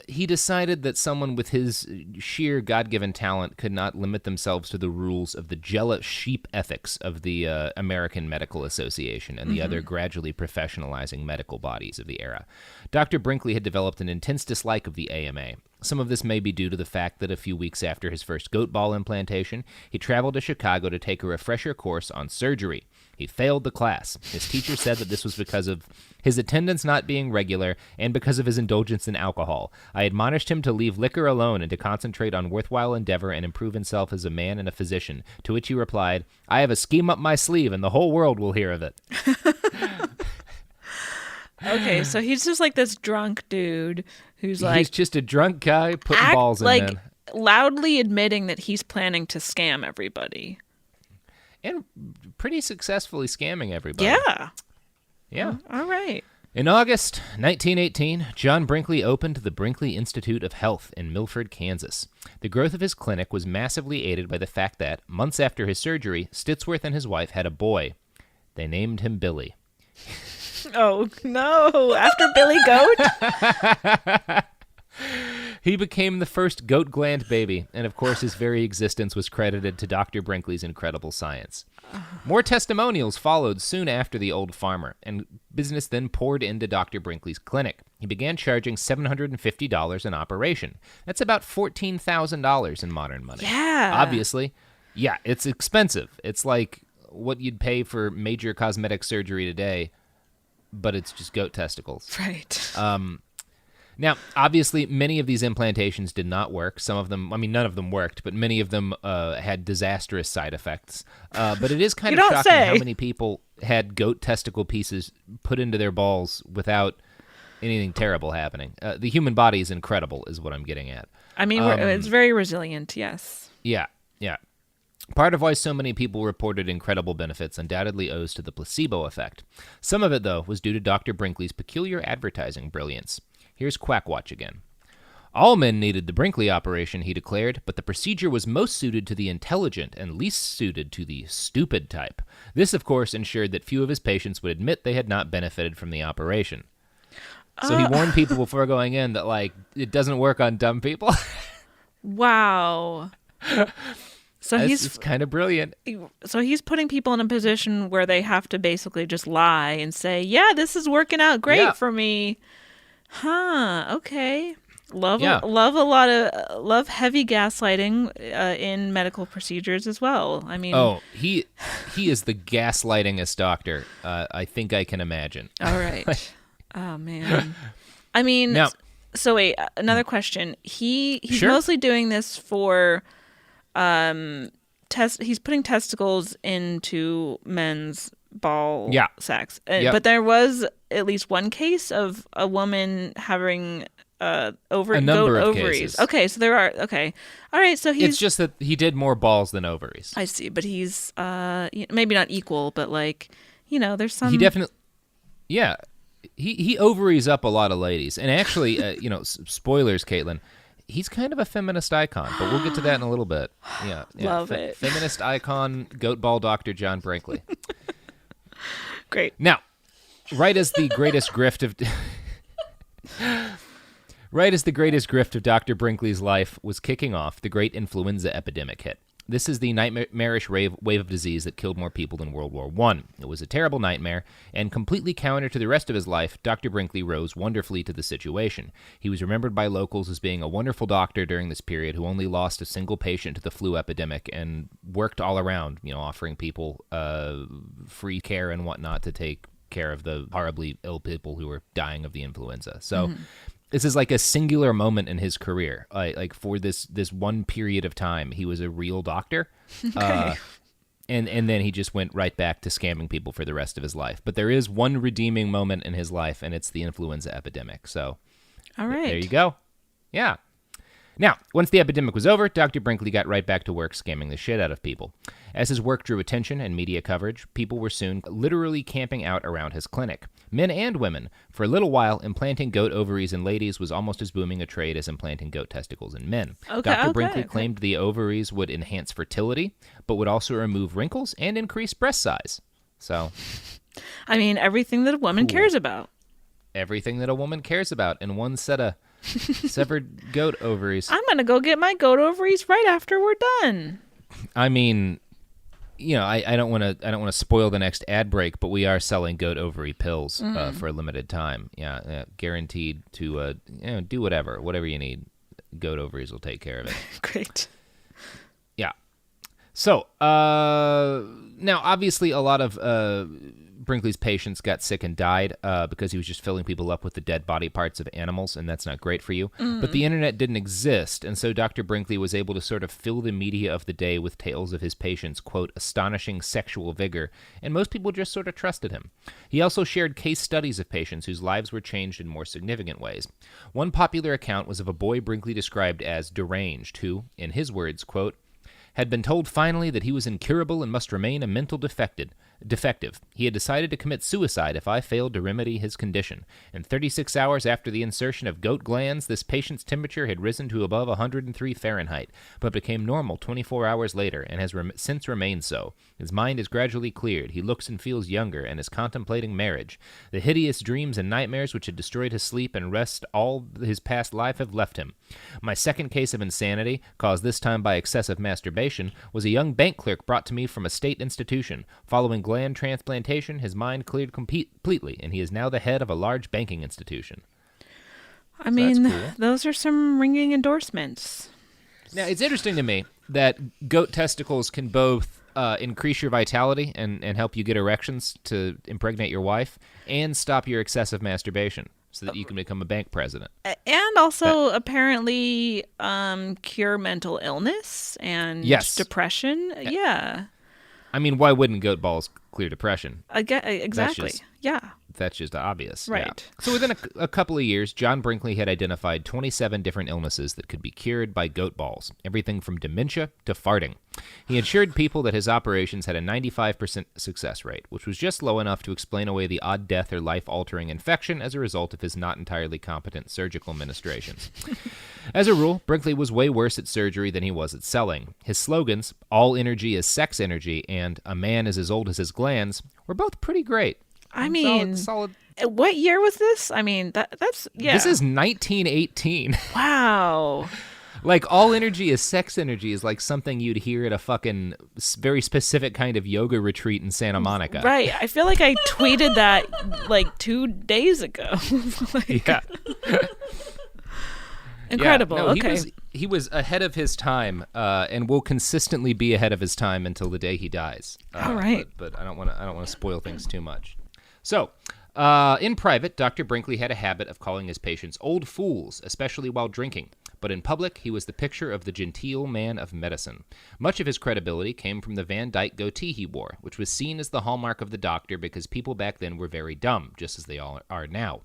he decided that someone with his sheer God-given talent could not limit themselves to the rules of the jealous sheep ethics of the American Medical Association and the other gradually professionalizing medical bodies of the era. Dr. Brinkley had developed an intense dislike of the AMA. Some of this may be due to the fact that a few weeks after his first goat ball implantation, he traveled to Chicago to take a refresher course on surgery. He failed the class. His teacher said that this was because of his attendance not being regular and because of his indulgence in alcohol. I admonished him to leave liquor alone and to concentrate on worthwhile endeavor and improve himself as a man and a physician, to which he replied, I have a scheme up my sleeve and the whole world will hear of it. Okay, so he's just like this drunk dude who's like... He's just a drunk guy putting balls in men. Loudly admitting that he's planning to scam everybody. And pretty successfully scamming everybody. Yeah. Yeah. All right. In August 1918, John Brinkley opened the Brinkley Institute of Health in Milford, Kansas. The growth of his clinic was massively aided by the fact that, months after his surgery, Stitsworth and his wife had a boy. They named him Billy. Oh, no. After Billy Goat? He became the first goat gland baby, and of course his very existence was credited to Dr. Brinkley's incredible science. More testimonials followed soon after the old farmer, and business then poured into Dr. Brinkley's clinic. He began charging $750 an operation. That's about $14,000 in modern money. Yeah. Obviously, yeah, it's expensive. It's like what you'd pay for major cosmetic surgery today, but it's just goat testicles. Right. Now, obviously, many of these implantations did not work. Some of them, I mean, none of them worked, but many of them had disastrous side effects. But it is kind of shocking how many people had goat testicle pieces put into their balls without anything terrible happening. The human body is incredible, is what I'm getting at. I mean, it's very resilient, yes. Yeah, yeah. Part of why so many people reported incredible benefits undoubtedly owes to the placebo effect. Some of it, though, was due to Dr. Brinkley's peculiar advertising brilliance. Here's Quackwatch again. All men needed the Brinkley operation, he declared, but the procedure was most suited to the intelligent and least suited to the stupid type. This, of course, ensured that few of his patients would admit they had not benefited from the operation. So he warned people before going in that, like, it doesn't work on dumb people. Wow. So it's kind of brilliant. So he's putting people in a position where they have to basically just lie and say, yeah, this is working out great for me. Huh. Okay. Love heavy gaslighting in medical procedures as well. I mean, he is the gaslightingest doctor I think I can imagine. All right. Oh man. I mean, so wait, another question. He's mostly doing this for he's putting testicles into men's ball sacks. But there was at least one case of a woman having goat ovaries. Cases. Okay, so there are. Okay, all right. So it's just that he did more balls than ovaries. I see, but he's maybe not equal, but like there's some. He definitely, he ovaries up a lot of ladies, and actually, spoilers, Caitlin. He's kind of a feminist icon, but we'll get to that in a little bit. Yeah. Love it. Feminist icon, goat ball Dr. John Brinkley. Great. Now, right as the greatest grift of Dr. Brinkley's life was kicking off, the great influenza epidemic hit. This is the nightmarish wave of disease that killed more people than World War I. It was a terrible nightmare, and completely counter to the rest of his life, Dr. Brinkley rose wonderfully to the situation. He was remembered by locals as being a wonderful doctor during this period who only lost a single patient to the flu epidemic and worked all around, offering people free care and whatnot to take care of the horribly ill people who were dying of the influenza. So this is like a singular moment in his career. Like for this one period of time, he was a real doctor. Okay. And then he just went right back to scamming people for the rest of his life. But there is one redeeming moment in his life, and it's the influenza epidemic. So all right. There you go. Yeah. Now, once the epidemic was over, Dr. Brinkley got right back to work scamming the shit out of people. As his work drew attention and media coverage, people were soon literally camping out around his clinic. Men and women. For a little while, implanting goat ovaries in ladies was almost as booming a trade as implanting goat testicles in men. Dr. Brinkley claimed the ovaries would enhance fertility, but would also remove wrinkles and increase breast size. So, I mean, everything that a woman cares about. Everything that a woman cares about in one set of severed goat ovaries. I'm going to go get my goat ovaries right after we're done. I mean, I don't want to spoil the next ad break, but we are selling goat ovary pills for a limited time. Yeah, guaranteed to do whatever you need. Goat ovaries will take care of it. Great. Yeah. So now, obviously, a lot of Brinkley's patients got sick and died because he was just filling people up with the dead body parts of animals, and that's not great for you. But the internet didn't exist, and so Dr. Brinkley was able to sort of fill the media of the day with tales of his patients' quote, astonishing sexual vigor, and most people just sort of trusted him. He also shared case studies of patients whose lives were changed in more significant ways. One popular account was of a boy Brinkley described as deranged, who, in his words, quote, had been told finally that he was incurable and must remain a mental defective. He had decided to commit suicide if I failed to remedy his condition. And 36 hours after the insertion of goat glands, this patient's temperature had risen to above 103 Fahrenheit, but became normal 24 hours later and has since remained so. His mind is gradually cleared. He looks and feels younger and is contemplating marriage. The hideous dreams and nightmares which had destroyed his sleep and rest all his past life have left him. My second case of insanity, caused this time by excessive masturbation, was a young bank clerk brought to me from a state institution. Following gland transplantation, his mind cleared completely, and he is now the head of a large banking institution. I mean, cool. Those are some ringing endorsements. Now, it's interesting to me that goat testicles can both increase your vitality and help you get erections to impregnate your wife and stop your excessive masturbation so that you can become a bank president. And also apparently cure mental illness and depression. Yeah. I mean, why wouldn't goat balls clear depression? Exactly. That's just obvious. Right. Yeah. So within a couple of years, John Brinkley had identified 27 different illnesses that could be cured by goat balls, everything from dementia to farting. He assured people that his operations had a 95% success rate, which was just low enough to explain away the odd death or life-altering infection as a result of his not entirely competent surgical ministrations. As a rule, Brinkley was way worse at surgery than he was at selling. His slogans, all energy is sex energy, and a man is as old as his glands, were both pretty great. I mean, solid. What year was this? I mean, that's This is 1918. Wow. Like, all energy is sex energy is like something you'd hear at a fucking very specific kind of yoga retreat in Santa Monica. Right. I feel like I tweeted that like 2 days ago. Yeah. Incredible. Yeah, no, okay. He was ahead of his time, and will consistently be ahead of his time until the day he dies. All right. But I don't want to spoil things too much. So, in private, Dr. Brinkley had a habit of calling his patients old fools, especially while drinking. But in public, he was the picture of the genteel man of medicine. Much of his credibility came from the Van Dyke goatee he wore, which was seen as the hallmark of the doctor because people back then were very dumb, just as they all are now.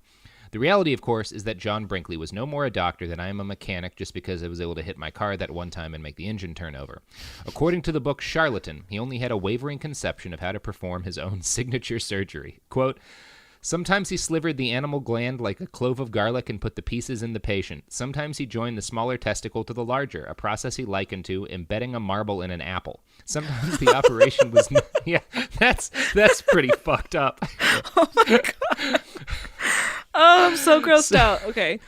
The reality, of course, is that John Brinkley was no more a doctor than I am a mechanic just because I was able to hit my car that one time and make the engine turn over. According to the book Charlatan, he only had a wavering conception of how to perform his own signature surgery. Quote, sometimes he slivered the animal gland like a clove of garlic and put the pieces in the patient. Sometimes he joined the smaller testicle to the larger, a process he likened to embedding a marble in an apple. Sometimes the operation was... Yeah, that's pretty fucked up. Oh, my God. Oh, I'm so grossed out. Okay.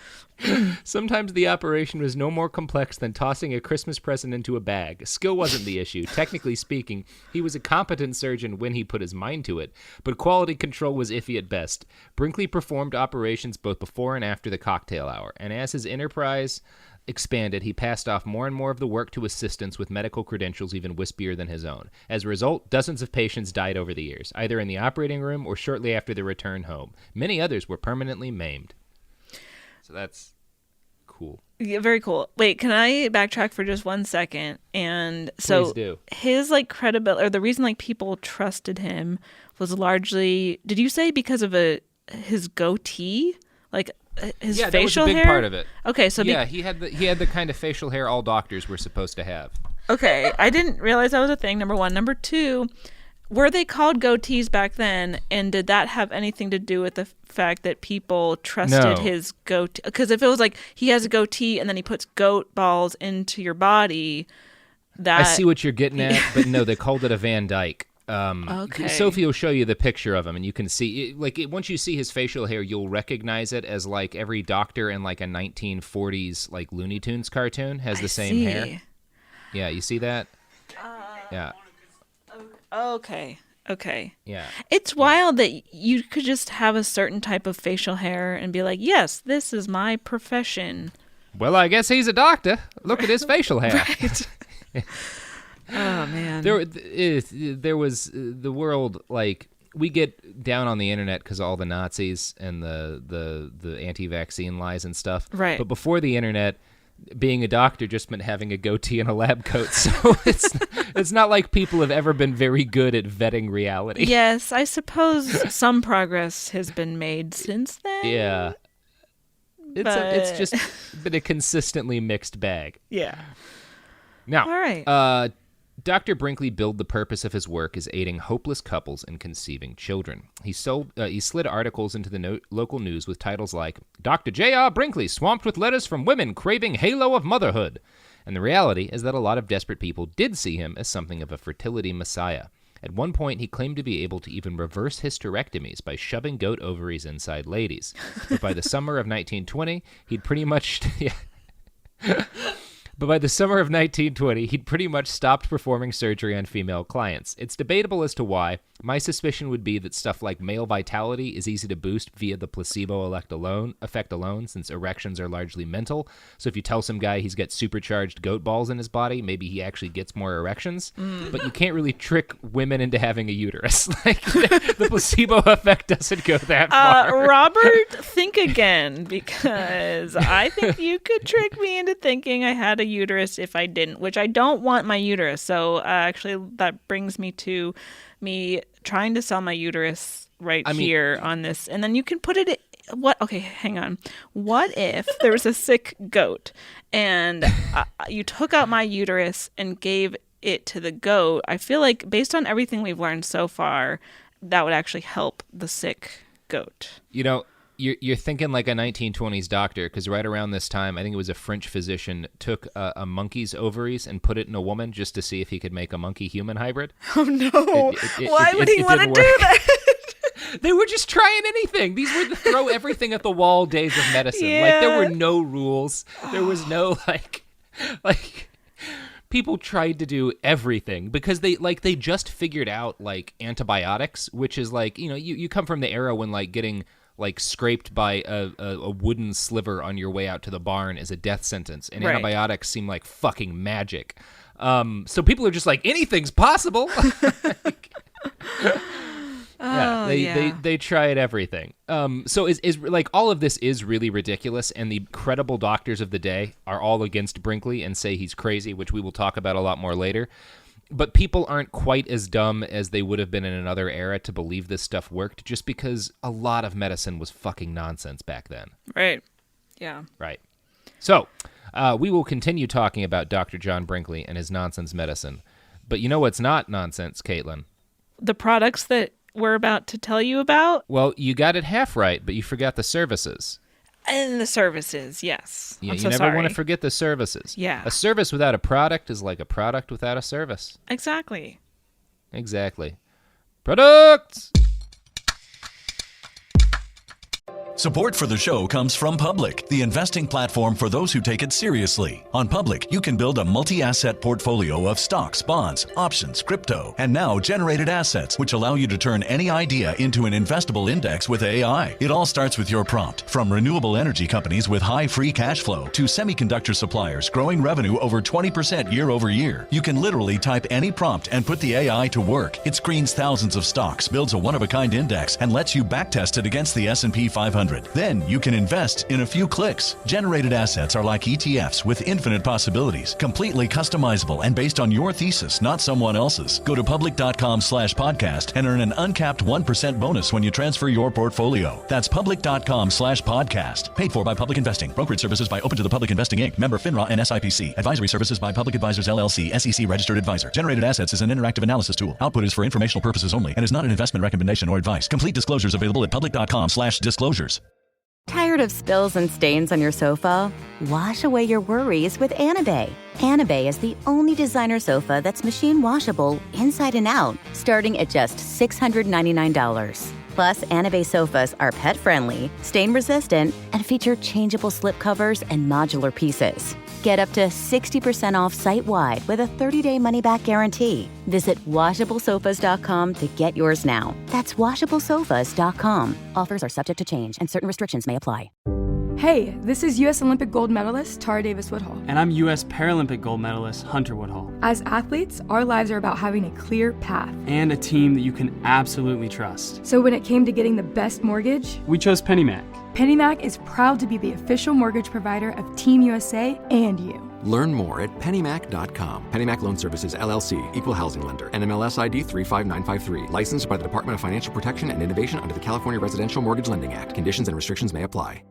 Sometimes the operation was no more complex than tossing a Christmas present into a bag. Skill wasn't the issue. Technically speaking, he was a competent surgeon when he put his mind to it, but quality control was iffy at best. Brinkley performed operations both before and after the cocktail hour, and as his enterprise expanded, he passed off more and more of the work to assistants with medical credentials even wispier than his own. As a result, dozens of patients died over the years, either in the operating room or shortly after their return home. Many others were permanently maimed. So that's cool. Yeah, very cool. Wait, can I backtrack for just 1 second? And so Please do. His credibility, or the reason people trusted him was largely, did you say because of his goatee? His facial hair? Yeah, that was a big part of it. Okay, so he had the kind of facial hair all doctors were supposed to have. Okay, I didn't realize that was a thing, number one. Number two, were they called goatees back then, and did that have anything to do with the fact that people trusted his goatee? Because if it was he has a goatee and then he puts goat balls into your body, that... I see what you're getting at, but no, they called it a Van Dyke. Okay. Sophie will show you the picture of him, and you can see once you see his facial hair, you'll recognize it as every doctor in a 1940s Looney Tunes cartoon has the same hair. Yeah, you see that? Yeah. Okay. Yeah. It's wild that you could just have a certain type of facial hair and be like, yes, this is my profession. Well, I guess he's a doctor. Look at his facial hair. Right. Oh, man. There was the world, we get down on the internet because of all the Nazis and the anti-vaccine lies and stuff. Right. But before the internet, being a doctor just meant having a goatee and a lab coat. So it's not like people have ever been very good at vetting reality. Yes, I suppose some progress has been made since then. Yeah. It's just been a consistently mixed bag. Yeah. Now, all right. Dr. Brinkley billed the purpose of his work as aiding hopeless couples in conceiving children. He slid articles into the local news with titles like, Dr. J.R. Brinkley swamped with letters from women craving halo of motherhood. And the reality is that a lot of desperate people did see him as something of a fertility messiah. At one point, he claimed to be able to even reverse hysterectomies by shoving goat ovaries inside ladies. But by the summer of 1920, he'd pretty much... But by the summer of 1920, he'd pretty much stopped performing surgery on female clients. It's debatable as to why. My suspicion would be that stuff like male vitality is easy to boost via the placebo effect alone, since erections are largely mental. So if you tell some guy he's got supercharged goat balls in his body, maybe he actually gets more erections. But you can't really trick women into having a uterus. The placebo effect doesn't go that far. Robert, think again, because I think you could trick me into thinking I had a uterus if I didn't, which I don't want my uterus. So actually that brings me to me trying to sell my uterus here on this. And then you can put it okay, hang on. What if there was a sick goat and you took out my uterus and gave it to the goat? I feel like based on everything we've learned so far, that would actually help the sick goat. You're thinking like a 1920s doctor, because right around this time, I think it was a French physician took a monkey's ovaries and put it in a woman just to see if he could make a monkey-human hybrid. Oh, no. Why would he want to do that? They were just trying anything. These were the throw everything at the wall days of medicine. Yeah. There were no rules. There was no, people tried to do everything because they just figured out, antibiotics, which is you come from the era when, getting... scraped by a wooden sliver on your way out to the barn is a death sentence, and antibiotics seem like fucking magic. So people are just anything's possible. They tried everything. So is all of this is really ridiculous, and the credible doctors of the day are all against Brinkley and say he's crazy, which we will talk about a lot more later. But people aren't quite as dumb as they would have been in another era to believe this stuff worked, just because a lot of medicine was fucking nonsense back then. Right. Yeah. Right. So, we will continue talking about Dr. John Brinkley and his nonsense medicine. But you know what's not nonsense, Caitlin? The products that we're about to tell you about? Well, you got it half right, but you forgot the services. And the services, yes. Yeah, you never want to forget the services. Yeah. A service without a product is like a product without a service. Exactly. Products! Support for the show comes from Public, the investing platform for those who take it seriously. On Public, you can build a multi-asset portfolio of stocks, bonds, options, crypto, and now generated assets, which allow you to turn any idea into an investable index with AI. It all starts with your prompt. From renewable energy companies with high free cash flow to semiconductor suppliers growing revenue over 20% year over year, you can literally type any prompt and put the AI to work. It screens thousands of stocks, builds a one-of-a-kind index, and lets you backtest it against the S&P 500. Then you can invest in a few clicks. Generated assets are like ETFs with infinite possibilities, completely customizable and based on your thesis, not someone else's. Go to public.com/podcast and earn an uncapped 1% bonus when you transfer your portfolio. That's public.com/podcast. Paid for by Public Investing. Brokerage services by Open to the Public Investing Inc. Member FINRA and SIPC. Advisory services by Public Advisors LLC, SEC registered advisor. Generated assets is an interactive analysis tool. Output is for informational purposes only and is not an investment recommendation or advice. Complete disclosures available at public.com/disclosures. Tired of spills and stains on your sofa? Wash away your worries with Anabay. Anabay is the only designer sofa that's machine washable inside and out, starting at just $699. Plus, Anabay sofas are pet-friendly, stain-resistant, and feature changeable slipcovers and modular pieces. Get up to 60% off site-wide with a 30-day money-back guarantee. Visit WashableSofas.com to get yours now. That's WashableSofas.com. Offers are subject to change, and certain restrictions may apply. Hey, this is U.S. Olympic gold medalist Tara Davis Woodhull. And I'm U.S. Paralympic gold medalist Hunter Woodhull. As athletes, our lives are about having a clear path. And a team that you can absolutely trust. So when it came to getting the best mortgage, we chose PennyMac. PennyMac is proud to be the official mortgage provider of Team USA and you. Learn more at pennymac.com. PennyMac Loan Services, LLC, Equal Housing Lender, NMLS ID 35953. Licensed by the Department of Financial Protection and Innovation under the California Residential Mortgage Lending Act. Conditions and restrictions may apply.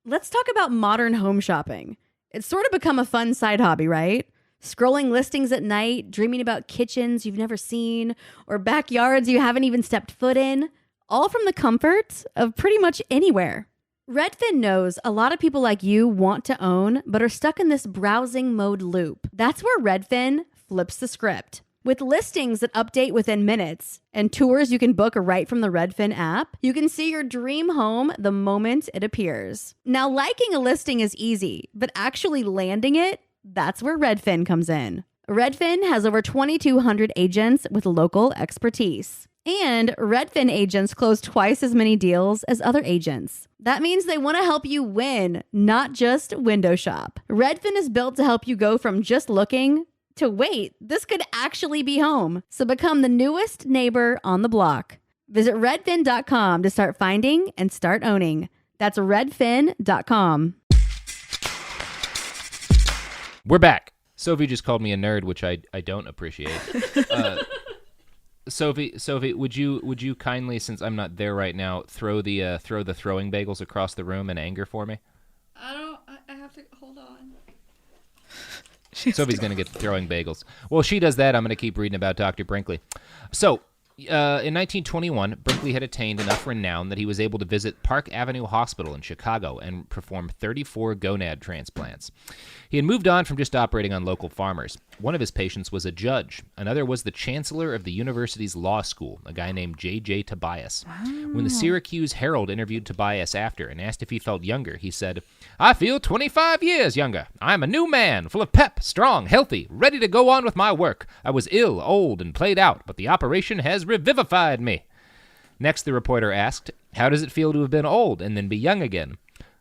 Let's talk about modern home shopping. It's sort of become a fun side hobby, right? Scrolling listings at night, dreaming about kitchens you've never seen, or backyards you haven't even stepped foot in, all from the comfort of pretty much anywhere. Redfin knows a lot of people like you want to own, but are stuck in this browsing mode loop. That's where Redfin flips the script. With listings that update within minutes and tours you can book right from the Redfin app, you can see your dream home the moment it appears. Now, liking a listing is easy, but actually landing it, that's where Redfin comes in. Redfin has over 2,200 agents with local expertise. And Redfin agents close twice as many deals as other agents. That means they want to help you win, not just window shop. Redfin is built to help you go from just looking to wait, this could actually be home. So become the newest neighbor on the block. Visit redfin.com to start finding and start owning. That's redfin.com. We're back. Sophie just called me a nerd, which I don't appreciate. Sophie, would you kindly, since I'm not there right now, throw the throwing bagels across the room in anger for me? I have to hold on. Sophie's going to get the throwing bagels. Well, she does that. I'm going to keep reading about Dr. Brinkley. So, in 1921, Brinkley had attained enough renown that he was able to visit Park Avenue Hospital in Chicago and perform 34 gonad transplants. He had moved on from just operating on local farmers. One of his patients was a judge. Another was the chancellor of the university's law school, a guy named J.J. Tobias. When the Syracuse Herald interviewed Tobias after and asked if he felt younger, he said, "I feel 25 years younger. I'm a new man, full of pep, strong, healthy, ready to go on with my work. I was ill, old, and played out, but the operation has revivified me." Next, the reporter asked, "How does it feel to have been old and then be young again?"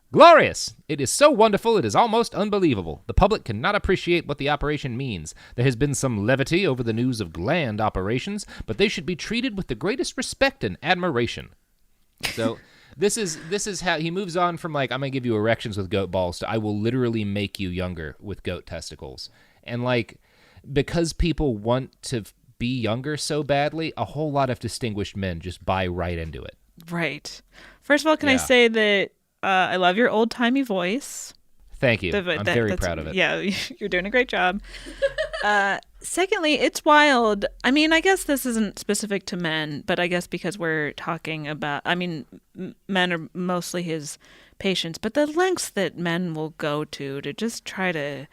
"Glorious! It is so wonderful it is almost unbelievable. The public cannot appreciate what the operation means. There has been some levity over the news of gland operations, but they should be treated with the greatest respect and admiration." So this is how he moves on from, like, I'm going to give you erections with goat balls to I will literally make you younger with goat testicles. And, like, because people want to be younger so badly, a whole lot of distinguished men just buy right into it. Right. First of all, can I say that I love your old-timey voice. Thank you. I'm very proud of it. Yeah, you're doing a great job. Secondly, it's wild. I mean, I guess this isn't specific to men, but I guess because we're talking about, I mean, men are mostly his patients, but the lengths that men will go to just try to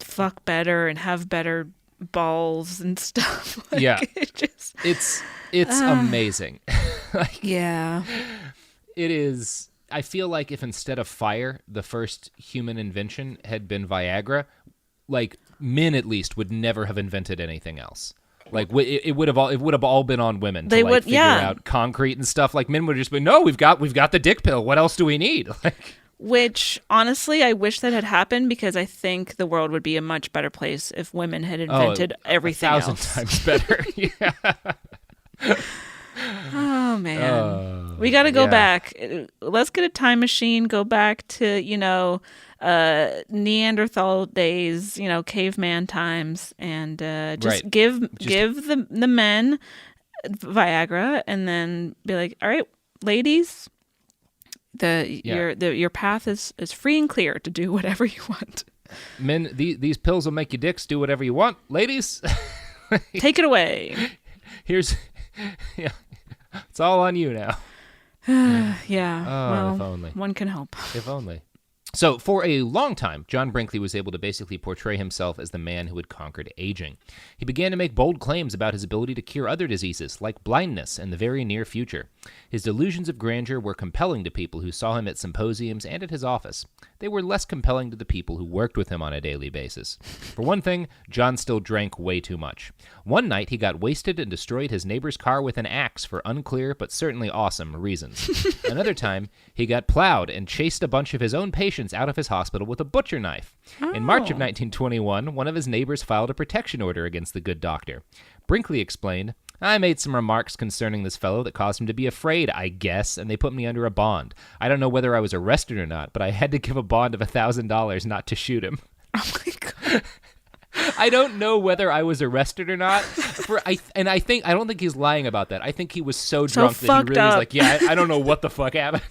fuck better and have better balls and stuff. Like, yeah. It's amazing. Yeah. It is. I feel like if instead of fire, the first human invention had been Viagra, like men at least would never have invented anything else. Like it would have all been on women to figure out concrete and stuff. Like men would just be, no, we've got the dick pill. What else do we need? Like, which honestly, I wish that had happened because I think the world would be a much better place if women had invented everything 1,000 else. times better. Yeah. Oh man, we got to go back. Let's get a time machine. Go back to Neanderthal days, caveman times, and just give the men Viagra, and then be like, all right, ladies, your path is free and clear to do whatever you want. Men, these pills will make your dicks do whatever you want. Ladies, take it away. Here's, it's all on you now. Yeah. Oh, if only. One can hope. If only. So, for a long time, John Brinkley was able to basically portray himself as the man who had conquered aging. He began to make bold claims about his ability to cure other diseases, like blindness, in the very near future. His delusions of grandeur were compelling to people who saw him at symposiums and at his office. They were less compelling to the people who worked with him on a daily basis. For one thing, John still drank way too much. One night, he got wasted and destroyed his neighbor's car with an axe for unclear but certainly awesome reasons. Another time, he got plowed and chased a bunch of his own patients out of his hospital with a butcher knife. In March of 1921, one of his neighbors filed a protection order against the good doctor. Brinkley explained, I made some remarks concerning this fellow that caused him to be afraid, I guess, and they put me under a bond. I don't know whether I was arrested or not, but I had to give a bond of $1,000 not to shoot him. Oh my God. I don't know whether I was arrested or not. I don't think he's lying about that. I think he was so drunk that he really was like, I don't know what the fuck happened.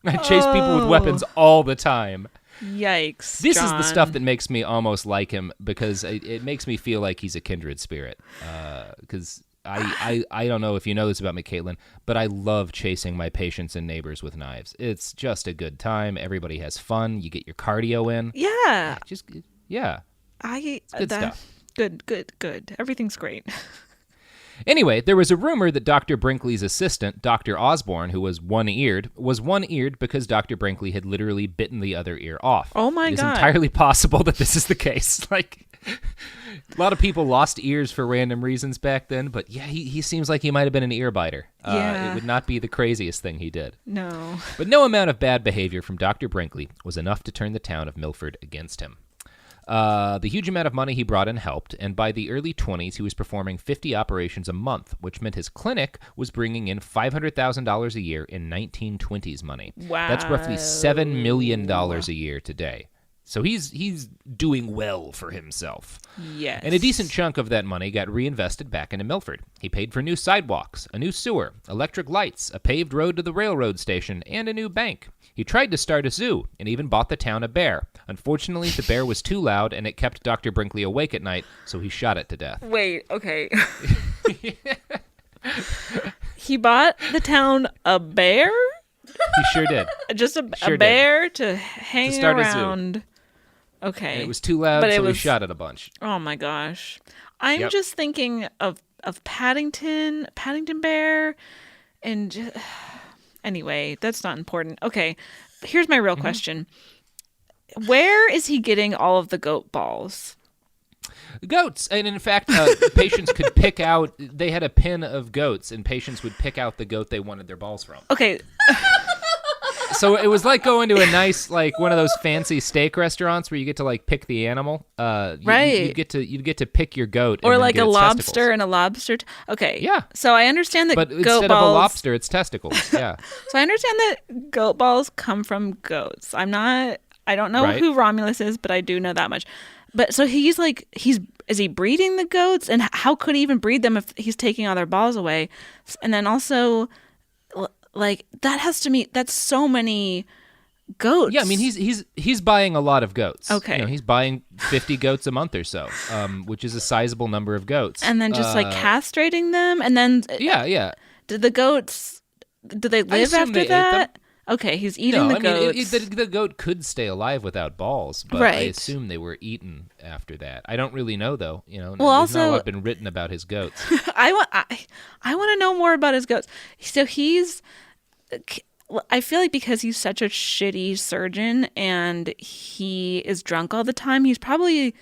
I chase people with weapons all the time. Yikes. This John. is the stuff that makes me almost like him, because it makes me feel like he's a kindred spirit. Because I don't know if you know this about me, Caitlin, but I love chasing my patients and neighbors with knives. It's just a good time. Everybody has fun. You get your cardio in. Yeah. It's good stuff. Good. Everything's great. Anyway, there was a rumor that Dr. Brinkley's assistant, Dr. Osborne, who was one-eared because Dr. Brinkley had literally bitten the other ear off. Oh my God. It is entirely possible that this is the case. Like, a lot of people lost ears for random reasons back then, but yeah, he seems like he might have been an ear biter. It would not be the craziest thing he did. No. But no amount of bad behavior from Dr. Brinkley was enough to turn the town of Milford against him. The huge amount of money he brought in helped, and by the early 20s, he was performing 50 operations a month, which meant his clinic was bringing in $500,000 a year in 1920s money. Wow. That's roughly $7 million a year today. So he's doing well for himself. Yes. And a decent chunk of that money got reinvested back into Milford. He paid for new sidewalks, a new sewer, electric lights, a paved road to the railroad station, and a new bank. He tried to start a zoo and even bought the town a bear. Unfortunately, the bear was too loud and it kept Dr. Brinkley awake at night, so he shot it to death. Wait, okay. He bought the town a bear? He sure did. Just a bear to hang to start around. A zoo. Okay. And it was too loud, so he shot it a bunch. Oh my gosh. I'm just thinking of Paddington Bear, and anyway, that's not important. Okay, here's my real question. Where is he getting all of the goat balls? Goats. And in fact, patients could pick out, they had a pin of goats, and patients would pick out the goat they wanted their balls from. Okay. So it was like going to a nice, like one of those fancy steak restaurants where you get to like pick the animal. Right. You'd get to pick your goat. Or and like a lobster testicles. and a lobster. Okay. Yeah. So I understand that but goat instead balls. of a lobster, it's testicles. Yeah. So I understand that goat balls come from goats. I don't know who Romulus is, but I do know that much. But so is he breeding the goats? And how could he even breed them if he's taking all their balls away? And then also, like, that's so many goats. Yeah, I mean, he's buying a lot of goats. Okay. He's buying 50 goats a month or so, which is a sizable number of goats. And then just like castrating them, and then yeah. Do the goats? Do they live after that? Okay, he's eating the goats. The goat could stay alive without balls, but I assume they were eaten after that. I don't really know, though. There's not a lot been written about his goats. I want to know more about his goats. So I feel like because he's such a shitty surgeon and he is drunk all the time, he's probably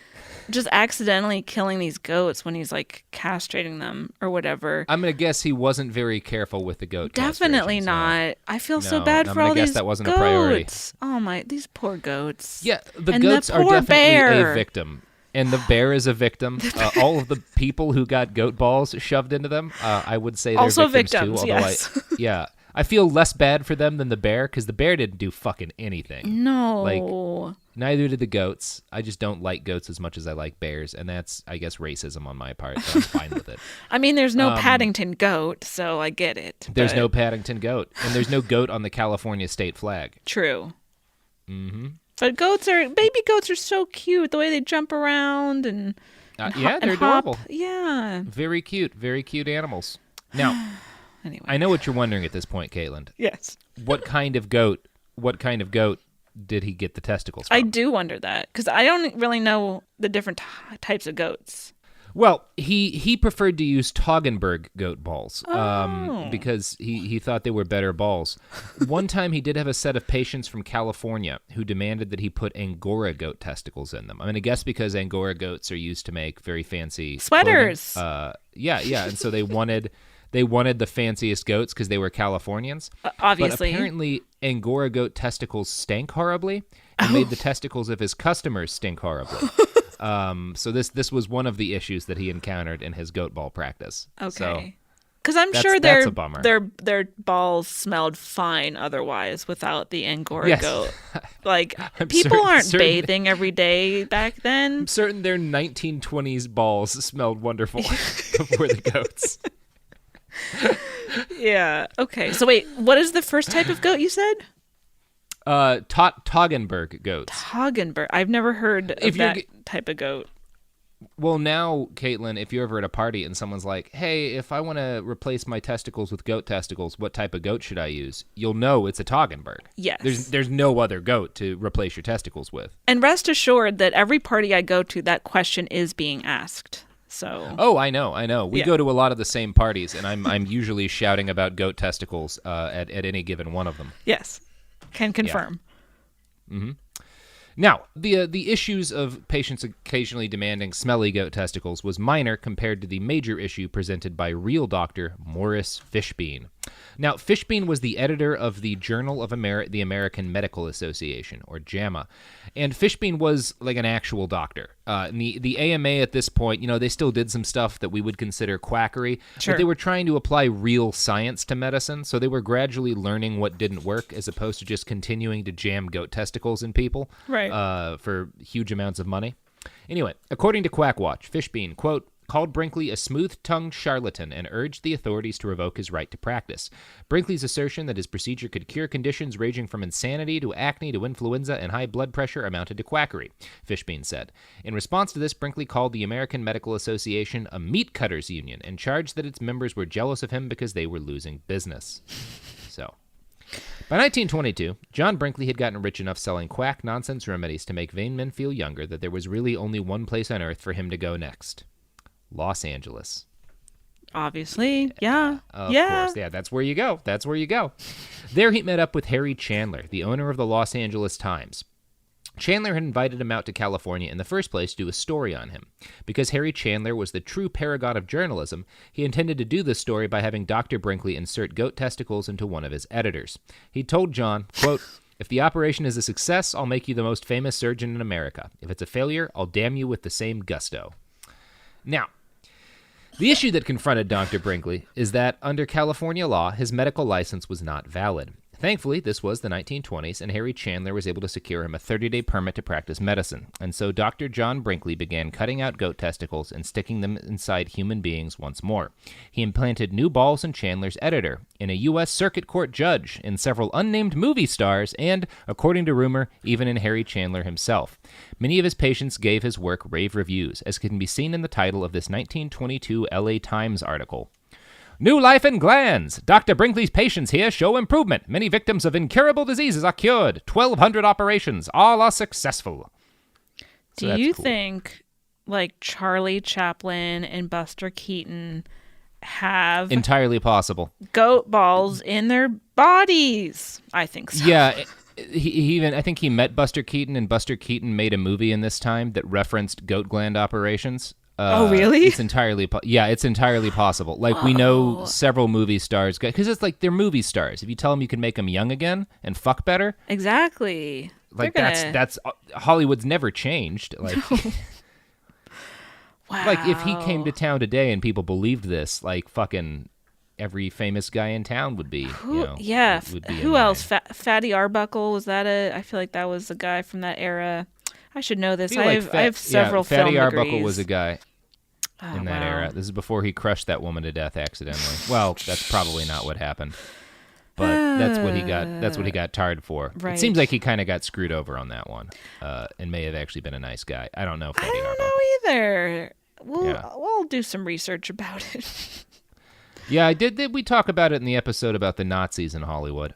just accidentally killing these goats when he's like castrating them or whatever. I'm going to guess he wasn't very careful with the goat. Definitely not. I feel so No, bad I'm for gonna all guess these that wasn't goats. a priority. Oh my, these poor goats. Yeah, the And goats the are poor definitely bear. a victim. And the bear is a victim. All of the people who got goat balls shoved into them, I would say they're Also victims too. yes. Yeah. I feel less bad for them than the bear, because the bear didn't do fucking anything. No. Like, neither did the goats. I just don't like goats as much as I like bears, and that's, I guess, racism on my part, but I'm fine with it. I mean, there's no Paddington goat, so I get it. There's no Paddington goat, and there's no goat on the California state flag. True. Mm-hmm. But baby goats are so cute, the way they jump around and yeah, they're hop. adorable. Yeah. Very cute animals. Now, anyway. I know what you're wondering at this point, Caitlin. Yes. What kind of goat did he get the testicles from? I do wonder that, because I don't really know the different types of goats. Well, he preferred to use Toggenburg goat balls Oh. because he thought they were better balls. One time he did have a set of patients from California who demanded that he put Angora goat testicles in them. I'm going to guess because Angora goats are used to make very fancy Sweaters. Yeah, and so they wanted the fanciest goats because they were Californians. Obviously. But apparently Angora goat testicles stank horribly and made the testicles of his customers stink horribly. So this was one of the issues that he encountered in his goat ball practice. Okay. Because I'm sure that's a bummer. their balls smelled fine otherwise without the Angora goat. Like, people aren't bathing every day back then. I'm certain their 1920s balls smelled wonderful before the goats. Yeah. Okay. So wait, what is the first type of goat you said? Toggenburg goats. Toggenburg. I've never heard of that type of goat. Well, now, Caitlin, if you're ever at a party and someone's like, hey, if I want to replace my testicles with goat testicles, what type of goat should I use? You'll know it's a Toggenburg. Yes. There's no other goat to replace your testicles with. And rest assured that every party I go to, that question is being asked. So. Oh, I know. We go to a lot of the same parties, and I'm usually shouting about goat testicles at any given one of them. Yes. Can confirm. Yeah. Mm-hmm. Now, the issues of patients occasionally demanding smelly goat testicles was minor compared to the major issue presented by real doctor Morris Fishbein. Now, Fishbein was the editor of the Journal of the American Medical Association, or JAMA, and Fishbein was like an actual doctor. The AMA at this point, they still did some stuff that we would consider quackery, sure. But they were trying to apply real science to medicine, so they were gradually learning what didn't work as opposed to just continuing to jam goat testicles in people for huge amounts of money. Anyway, according to Quackwatch, Fishbein, quote, called Brinkley a smooth-tongued charlatan and urged the authorities to revoke his right to practice. Brinkley's assertion that his procedure could cure conditions ranging from insanity to acne to influenza and high blood pressure amounted to quackery, Fishbein said. In response to this, Brinkley called the American Medical Association a meat cutters union and charged that its members were jealous of him because they were losing business. So, by 1922, John Brinkley had gotten rich enough selling quack nonsense remedies to make vain men feel younger that there was really only one place on earth for him to go next. Los Angeles. Obviously, yeah. Of course, yeah, that's where you go. There he met up with Harry Chandler, the owner of the Los Angeles Times. Chandler had invited him out to California in the first place to do a story on him. Because Harry Chandler was the true paragon of journalism, he intended to do this story by having Dr. Brinkley insert goat testicles into one of his editors. He told John, quote, if the operation is a success, I'll make you the most famous surgeon in America. If it's a failure, I'll damn you with the same gusto. Now, the issue that confronted Dr. Brinkley is that under California law, his medical license was not valid. Thankfully, this was the 1920s, and Harry Chandler was able to secure him a 30-day permit to practice medicine. And so Dr. John Brinkley began cutting out goat testicles and sticking them inside human beings once more. He implanted new balls in Chandler's editor, in a U.S. Circuit Court judge, in several unnamed movie stars, and, according to rumor, even in Harry Chandler himself. Many of his patients gave his work rave reviews, as can be seen in the title of this 1922 LA Times article. New life in glands. Dr. Brinkley's patients here show improvement. Many victims of incurable diseases are cured. 1,200 operations. All are successful. Do you think, like, Charlie Chaplin and Buster Keaton have entirely possible goat balls in their bodies. I think so. Yeah. He even, I think he met Buster Keaton, and Buster Keaton made a movie in this time that referenced goat gland operations. Oh, really? It's entirely possible. Like, we know several movie stars, because it's like they're movie stars. If you tell them you can make them young again and fuck better. Exactly. Like, that's Hollywood's never changed. Like, wow. Like, if he came to town today and people believed this, like, fucking every famous guy in town would be, would be who else? Fatty Arbuckle, was that I feel like that was a guy from that era. I should know this. I have several film Fatty Arbuckle degrees. Was a guy in that era. This is before he crushed that woman to death accidentally. Well, that's probably not what happened. But that's what he got tarred for. Right. It seems like he kind of got screwed over on that one, and may have actually been a nice guy. I don't know. I don't know either. We'll do some research about it. Yeah, I did. We talk about it in the episode about the Nazis in Hollywood.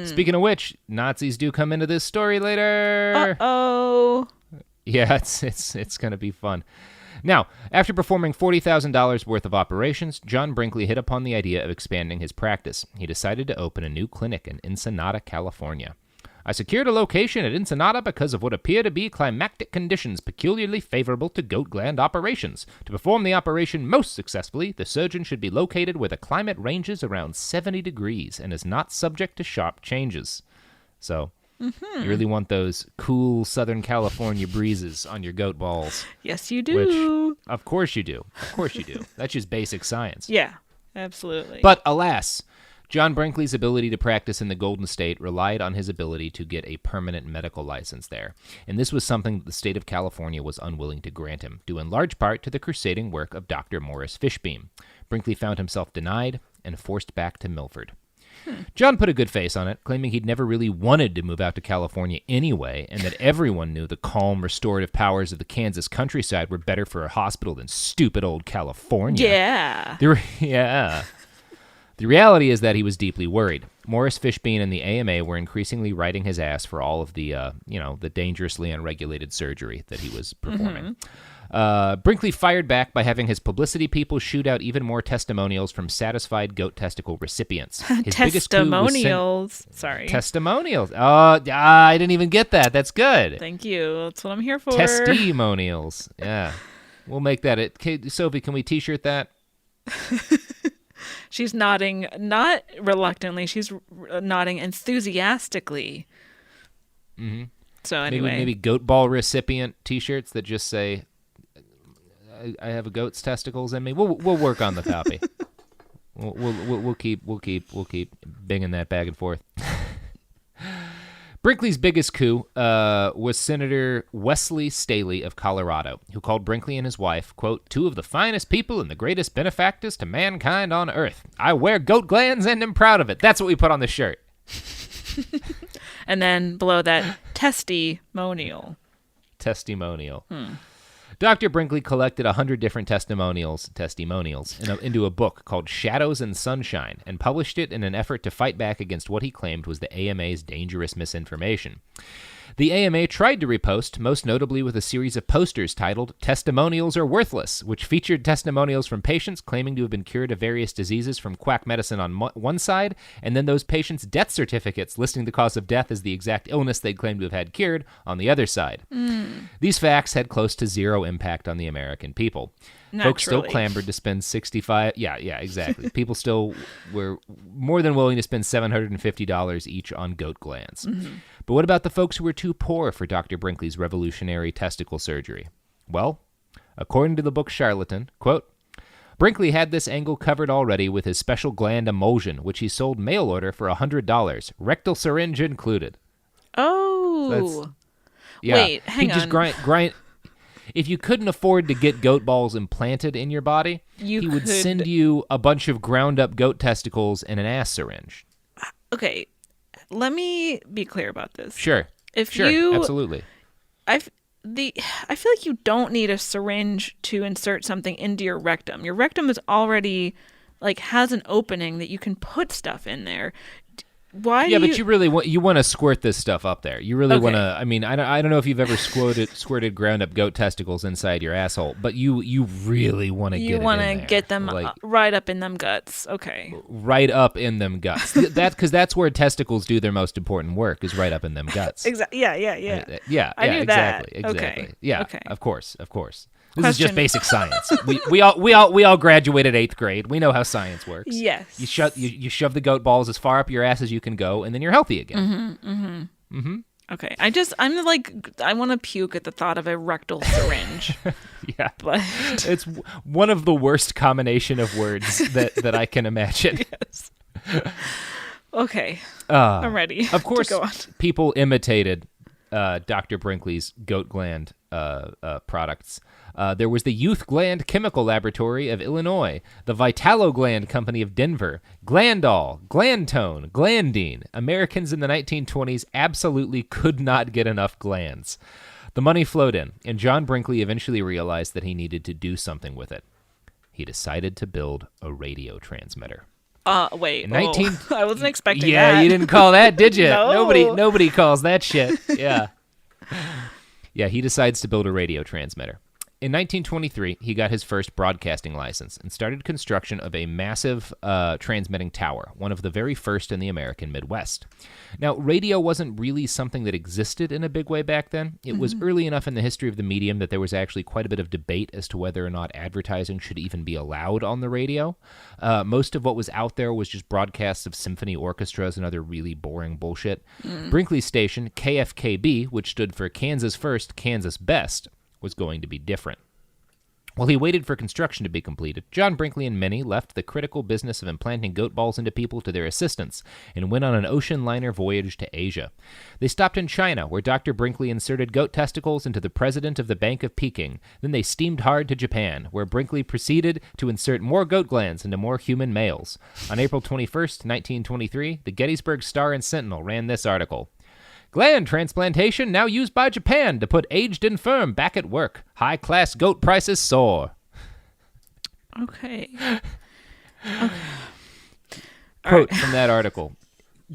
Speaking of which, Nazis do come into this story later. Uh-oh. Yeah, it's going to be fun. Now, after performing $40,000 worth of operations, John Brinkley hit upon the idea of expanding his practice. He decided to open a new clinic in Ensenada, California. I secured a location at Ensenada because of what appear to be climatic conditions peculiarly favorable to goat gland operations. To perform the operation most successfully, the surgeon should be located where the climate ranges around 70 degrees and is not subject to sharp changes. So, you really want those cool Southern California breezes on your goat balls. Yes, you do. Which, of course you do. Of course you do. That's just basic science. Yeah, absolutely. But alas, John Brinkley's ability to practice in the Golden State relied on his ability to get a permanent medical license there, and this was something that the state of California was unwilling to grant him, due in large part to the crusading work of Dr. Morris Fishbein. Brinkley found himself denied and forced back to Milford. John put a good face on it, claiming he'd never really wanted to move out to California anyway, and that everyone knew the calm, restorative powers of the Kansas countryside were better for a hospital than stupid old California. Yeah. The reality is that he was deeply worried. Morris Fishbein and the AMA were increasingly riding his ass for all of the, the dangerously unregulated surgery that he was performing. Brinkley fired back by having his publicity people shoot out even more testimonials from satisfied goat testicle recipients. His testimonials. Testimonials. Oh, I didn't even get that. That's good. Thank you. That's what I'm here for. Testimonials. Yeah. We'll make that it. Okay, Sophie, can we t-shirt that? She's nodding, not reluctantly. She's nodding enthusiastically. Mm-hmm. So anyway, maybe goat ball recipient T-shirts that just say, "I have a goat's testicles in me." We'll work on the copy. We'll keep binging that back and forth. Brinkley's biggest coup was Senator Wesley Staley of Colorado, who called Brinkley and his wife, quote, "two of the finest people and the greatest benefactors to mankind on earth. I wear goat glands and am proud of it." That's what we put on the shirt. And then below that, testimonial. Dr. Brinkley collected 100 different testimonials into a book called Shadows and Sunshine and published it in an effort to fight back against what he claimed was the AMA's dangerous misinformation. The AMA tried to repost, most notably with a series of posters titled "Testimonials Are Worthless," which featured testimonials from patients claiming to have been cured of various diseases from quack medicine on one side, and then those patients' death certificates listing the cause of death as the exact illness they'd claimed to have had cured on the other side. These facts had close to zero impact on the American people. Naturally. Folks still clamored to spend $65. Yeah, exactly. People still were more than willing to spend $750 each on goat glands. Mm-hmm. But what about the folks who were too poor for Dr. Brinkley's revolutionary testicle surgery? Well, according to the book Charlatan, quote, "Brinkley had this angle covered already with his special gland emulsion, which he sold mail order for $100, rectal syringe included." Oh. Wait, hang on. Just grind. If you couldn't afford to get goat balls implanted in your body, he would send you a bunch of ground-up goat testicles and an ass syringe. Okay, let me be clear about this. Sure, absolutely. I feel like you don't need a syringe to insert something into your rectum. Your rectum is already, has an opening that you can put stuff in there. why? Yeah, but you really want to squirt this stuff up there. You really want to. I mean, I don't know if you've ever squirted ground up goat testicles inside your asshole, but you really want to get it in there. You want to get them right up in them guts. Okay. Right up in them guts. Because that's where testicles do their most important work, is right up in them guts. Exactly. Yeah. Yeah. I knew exactly. that. Okay. Yeah. Okay. Of course. This is just basic science. We all graduated 8th grade. We know how science works. Yes. You shove the goat balls as far up your ass as you can go, and then you're healthy again. Okay. I'm like, I want to puke at the thought of a rectal syringe. Yeah. But it's one of the worst combination of words that I can imagine. Yes. Okay. I'm ready. Of course, to go on. People imitated Dr. Brinkley's goat gland products. There was the Youth Gland Chemical Laboratory of Illinois, the Vitalo Gland Company of Denver, Glandol, Glandtone, Glandine. Americans in the 1920s absolutely could not get enough glands. The money flowed in, and John Brinkley eventually realized that he needed to do something with it. He decided to build a radio transmitter. Wait. I wasn't expecting that. Yeah, you didn't call that, did you? No. Nobody calls that shit. Yeah. Yeah, he decides to build a radio transmitter. In 1923, he got his first broadcasting license and started construction of a massive transmitting tower, one of the very first in the American Midwest. Now, radio wasn't really something that existed in a big way back then. It was early enough in the history of the medium that there was actually quite a bit of debate as to whether or not advertising should even be allowed on the radio. Most of what was out there was just broadcasts of symphony orchestras and other really boring bullshit. Brinkley's station, KFKB, which stood for Kansas First, Kansas Best, was going to be different. While he waited for construction to be completed, John Brinkley and many left the critical business of implanting goat balls into people to their assistants and went on an ocean liner voyage to Asia. They stopped in China, where Dr. Brinkley inserted goat testicles into the president of the Bank of Peking. Then they steamed hard to Japan, where Brinkley proceeded to insert more goat glands into more human males. On April 21st, 1923, the Gettysburg Star and Sentinel ran this article. Gland transplantation now used by Japan to put aged infirm back at work. High-class goat prices soar. Okay. Quote from that article.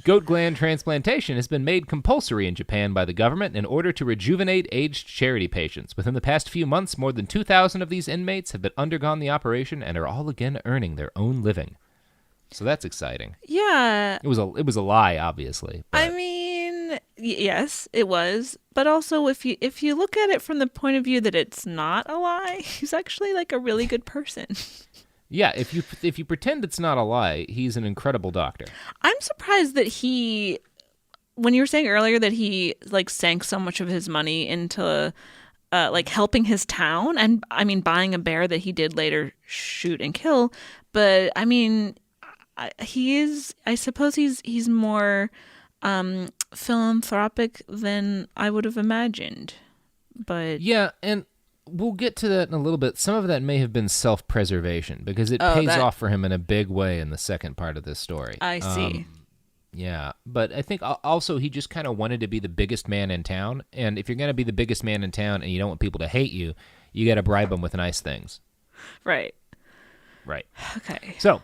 Goat gland transplantation has been made compulsory in Japan by the government in order to rejuvenate aged charity patients. Within the past few months, more than 2,000 of these inmates have undergone the operation and are all again earning their own living. So that's exciting. Yeah. It was a lie, obviously. I mean, yes, it was. But also, if you look at it from the point of view that it's not a lie, he's actually like a really good person. Yeah, if you pretend it's not a lie, he's an incredible doctor. I'm surprised that when you were saying earlier that he like sank so much of his money into like helping his town, and I mean buying a bear that he did later shoot and kill. But I mean, I suppose he's more philanthropic than I would have imagined. But yeah, and we'll get to that in a little bit. Some of that may have been self-preservation because it pays off for him in a big way in the second part of this story. I see. Yeah, but I think also he just kind of wanted to be the biggest man in town, and if you're going to be the biggest man in town and you don't want people to hate you, you got to bribe them with nice things. Right. Okay. So,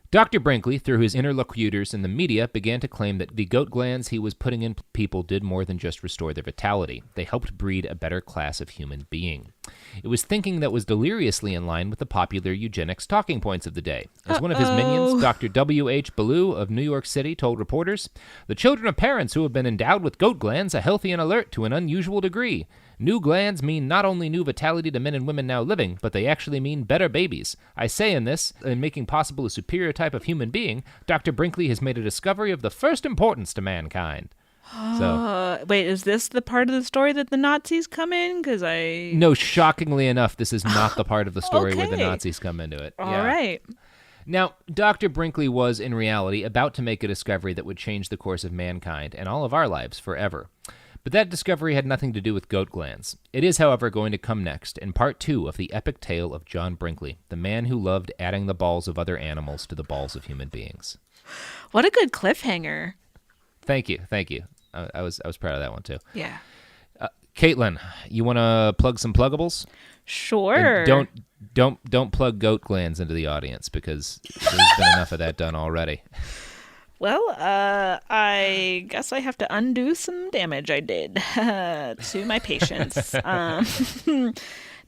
Dr. Brinkley, through his interlocutors in the media, began to claim that the goat glands he was putting in people did more than just restore their vitality. They helped breed a better class of human being. It was thinking that was deliriously in line with the popular eugenics talking points of the day. As one of his minions, Dr. W.H. Ballou of New York City told reporters, "The children of parents who have been endowed with goat glands are healthy and alert to an unusual degree. New glands mean not only new vitality to men and women now living, but they actually mean better babies. I say in making possible a superior type of human being, Dr. Brinkley has made a discovery of the first importance to mankind." Wait, is this the part of the story that the Nazis come in? No, shockingly enough, this is not the part of the story where the Nazis come into it. All right. Now, Dr. Brinkley was, in reality, about to make a discovery that would change the course of mankind and all of our lives forever. But that discovery had nothing to do with goat glands. It is, however, going to come next in part 2 of the epic tale of John Brinkley, the man who loved adding the balls of other animals to the balls of human beings. What a good cliffhanger. Thank you. I was proud of that one, too. Yeah. Caitlin, you want to plug some pluggables? Sure. And don't plug goat glands into the audience because there's been enough of that done already. Well, I guess I have to undo some damage I did to my patients.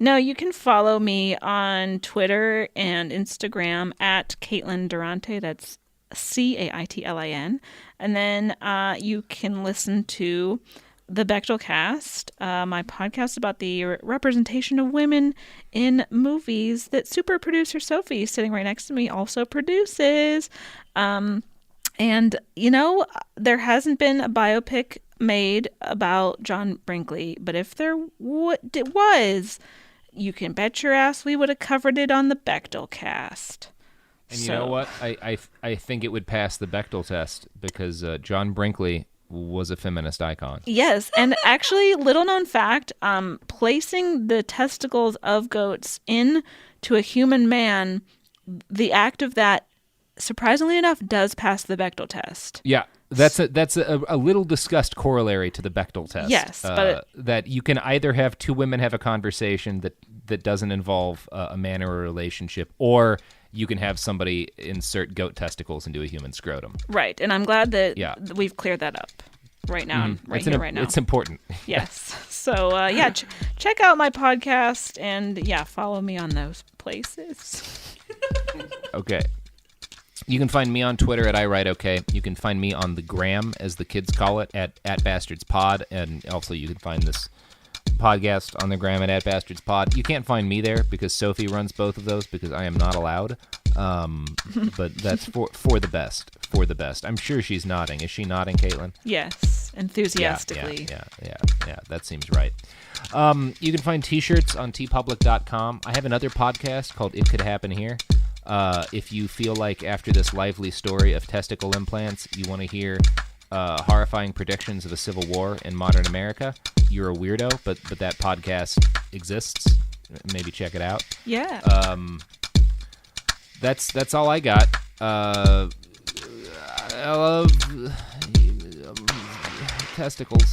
No, you can follow me on Twitter and Instagram at Caitlin Durante. That's Caitlin. And then you can listen to the Bechtel Cast, my podcast about the representation of women in movies that super producer Sophie, sitting right next to me, also produces. And, you know, there hasn't been a biopic made about John Brinkley, but if there was, you can bet your ass we would have covered it on the Bechtel Cast. And you know what? I think it would pass the Bechtel test because John Brinkley was a feminist icon. Yes, and actually, little known fact, placing the testicles of goats into a human man, the act of that, surprisingly enough, does pass the Bechtel test. Yeah, that's a little discussed corollary to the Bechtel test. Yes, but that you can either have two women have a conversation that doesn't involve a man or a relationship, or you can have somebody insert goat testicles into a human scrotum. Right, and I'm glad that we've cleared that up right now, right now. It's important. Yes. So, check out my podcast and, follow me on those places. Okay. You can find me on Twitter at iWriteOK. You can find me on the gram, as the kids call it, at BastardsPod. And also you can find this podcast on the gram at BastardsPod. You can't find me there because Sophie runs both of those because I am not allowed. But that's for the best. For the best. I'm sure she's nodding. Is she nodding, Caitlin? Yes, enthusiastically. Yeah. That seems right. You can find t-shirts on tpublic.com. I have another podcast called It Could Happen Here. If you feel like after this lively story of testicle implants, you want to hear horrifying predictions of a civil war in modern America, you're a weirdo, but that podcast exists. Maybe check it out. Yeah. That's all I got. I love testicles.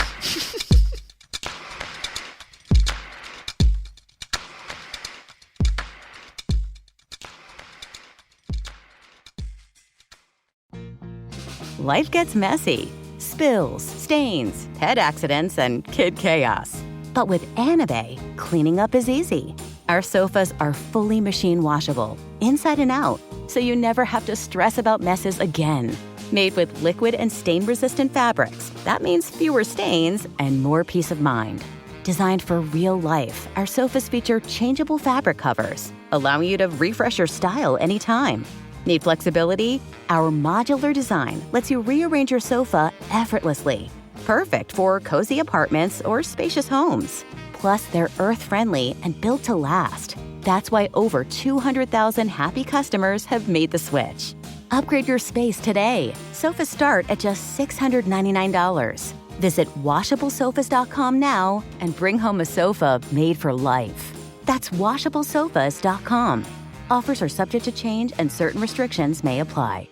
Life gets messy. Spills, stains, pet accidents, and kid chaos. But with Anabay, cleaning up is easy. Our sofas are fully machine washable, inside and out, so you never have to stress about messes again. Made with liquid and stain-resistant fabrics, that means fewer stains and more peace of mind. Designed for real life, our sofas feature changeable fabric covers, allowing you to refresh your style anytime. Need flexibility? Our modular design lets you rearrange your sofa effortlessly. Perfect for cozy apartments or spacious homes. Plus, they're earth-friendly and built to last. That's why over 200,000 happy customers have made the switch. Upgrade your space today. Sofas start at just $699. Visit washablesofas.com now and bring home a sofa made for life. That's washablesofas.com. Offers are subject to change and certain restrictions may apply.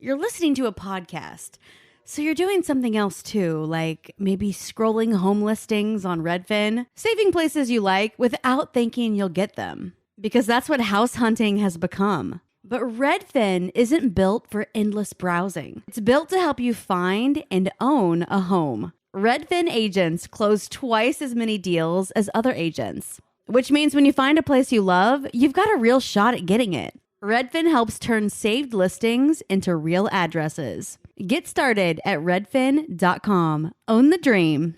You're listening to a podcast, so you're doing something else too, like maybe scrolling home listings on Redfin, saving places you like without thinking you'll get them, because that's what house hunting has become. But Redfin isn't built for endless browsing. It's built to help you find and own a home. Redfin agents close twice as many deals as other agents, which means when you find a place you love, you've got a real shot at getting it. Redfin helps turn saved listings into real addresses. Get started at redfin.com. Own the dream.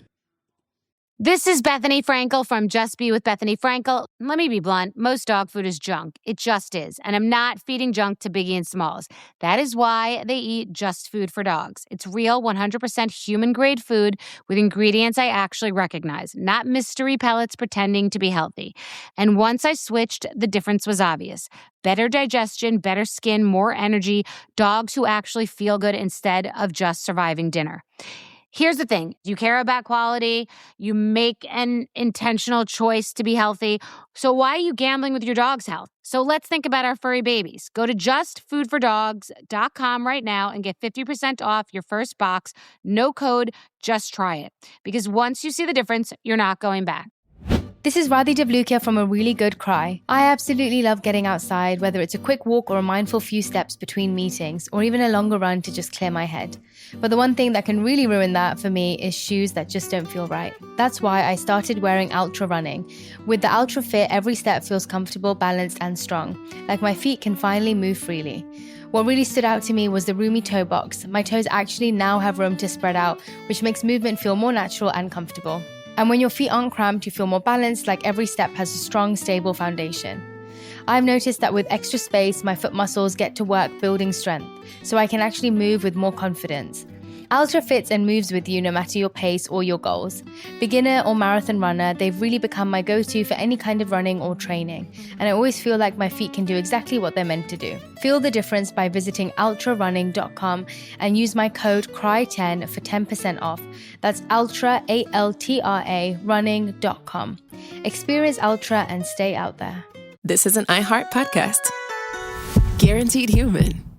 This is Bethany Frankel from Just Be with Bethany Frankel. Let me be blunt. Most dog food is junk. It just is. And I'm not feeding junk to Biggie and Smalls. That is why they eat Just Food for Dogs. It's real, 100% human-grade food with ingredients I actually recognize, not mystery pellets pretending to be healthy. And once I switched, the difference was obvious. Better digestion, better skin, more energy, dogs who actually feel good instead of just surviving dinner. Here's the thing. You care about quality. You make an intentional choice to be healthy. So why are you gambling with your dog's health? So let's think about our furry babies. Go to justfoodfordogs.com right now and get 50% off your first box. No code, just try it. Because once you see the difference, you're not going back. This is Radhi Devlukia from A Really Good Cry. I absolutely love getting outside, whether it's a quick walk or a mindful few steps between meetings, or even a longer run to just clear my head. But the one thing that can really ruin that for me is shoes that just don't feel right. That's why I started wearing Ultra running. With the Ultra Fit, every step feels comfortable, balanced, and strong, like my feet can finally move freely. What really stood out to me was the roomy toe box. My toes actually now have room to spread out, which makes movement feel more natural and comfortable. And when your feet aren't cramped, you feel more balanced, like every step has a strong, stable foundation. I've noticed that with extra space, my foot muscles get to work building strength, so I can actually move with more confidence. Ultra fits and moves with you no matter your pace or your goals. Beginner or marathon runner, they've really become my go-to for any kind of running or training, and I always feel like my feet can do exactly what they're meant to do. Feel the difference by visiting ultrarunning.com and use my code CRY10 for 10% off. That's ultra, A-L-T-R-A, running.com. Experience Ultra and stay out there. This is an iHeart podcast. Guaranteed human.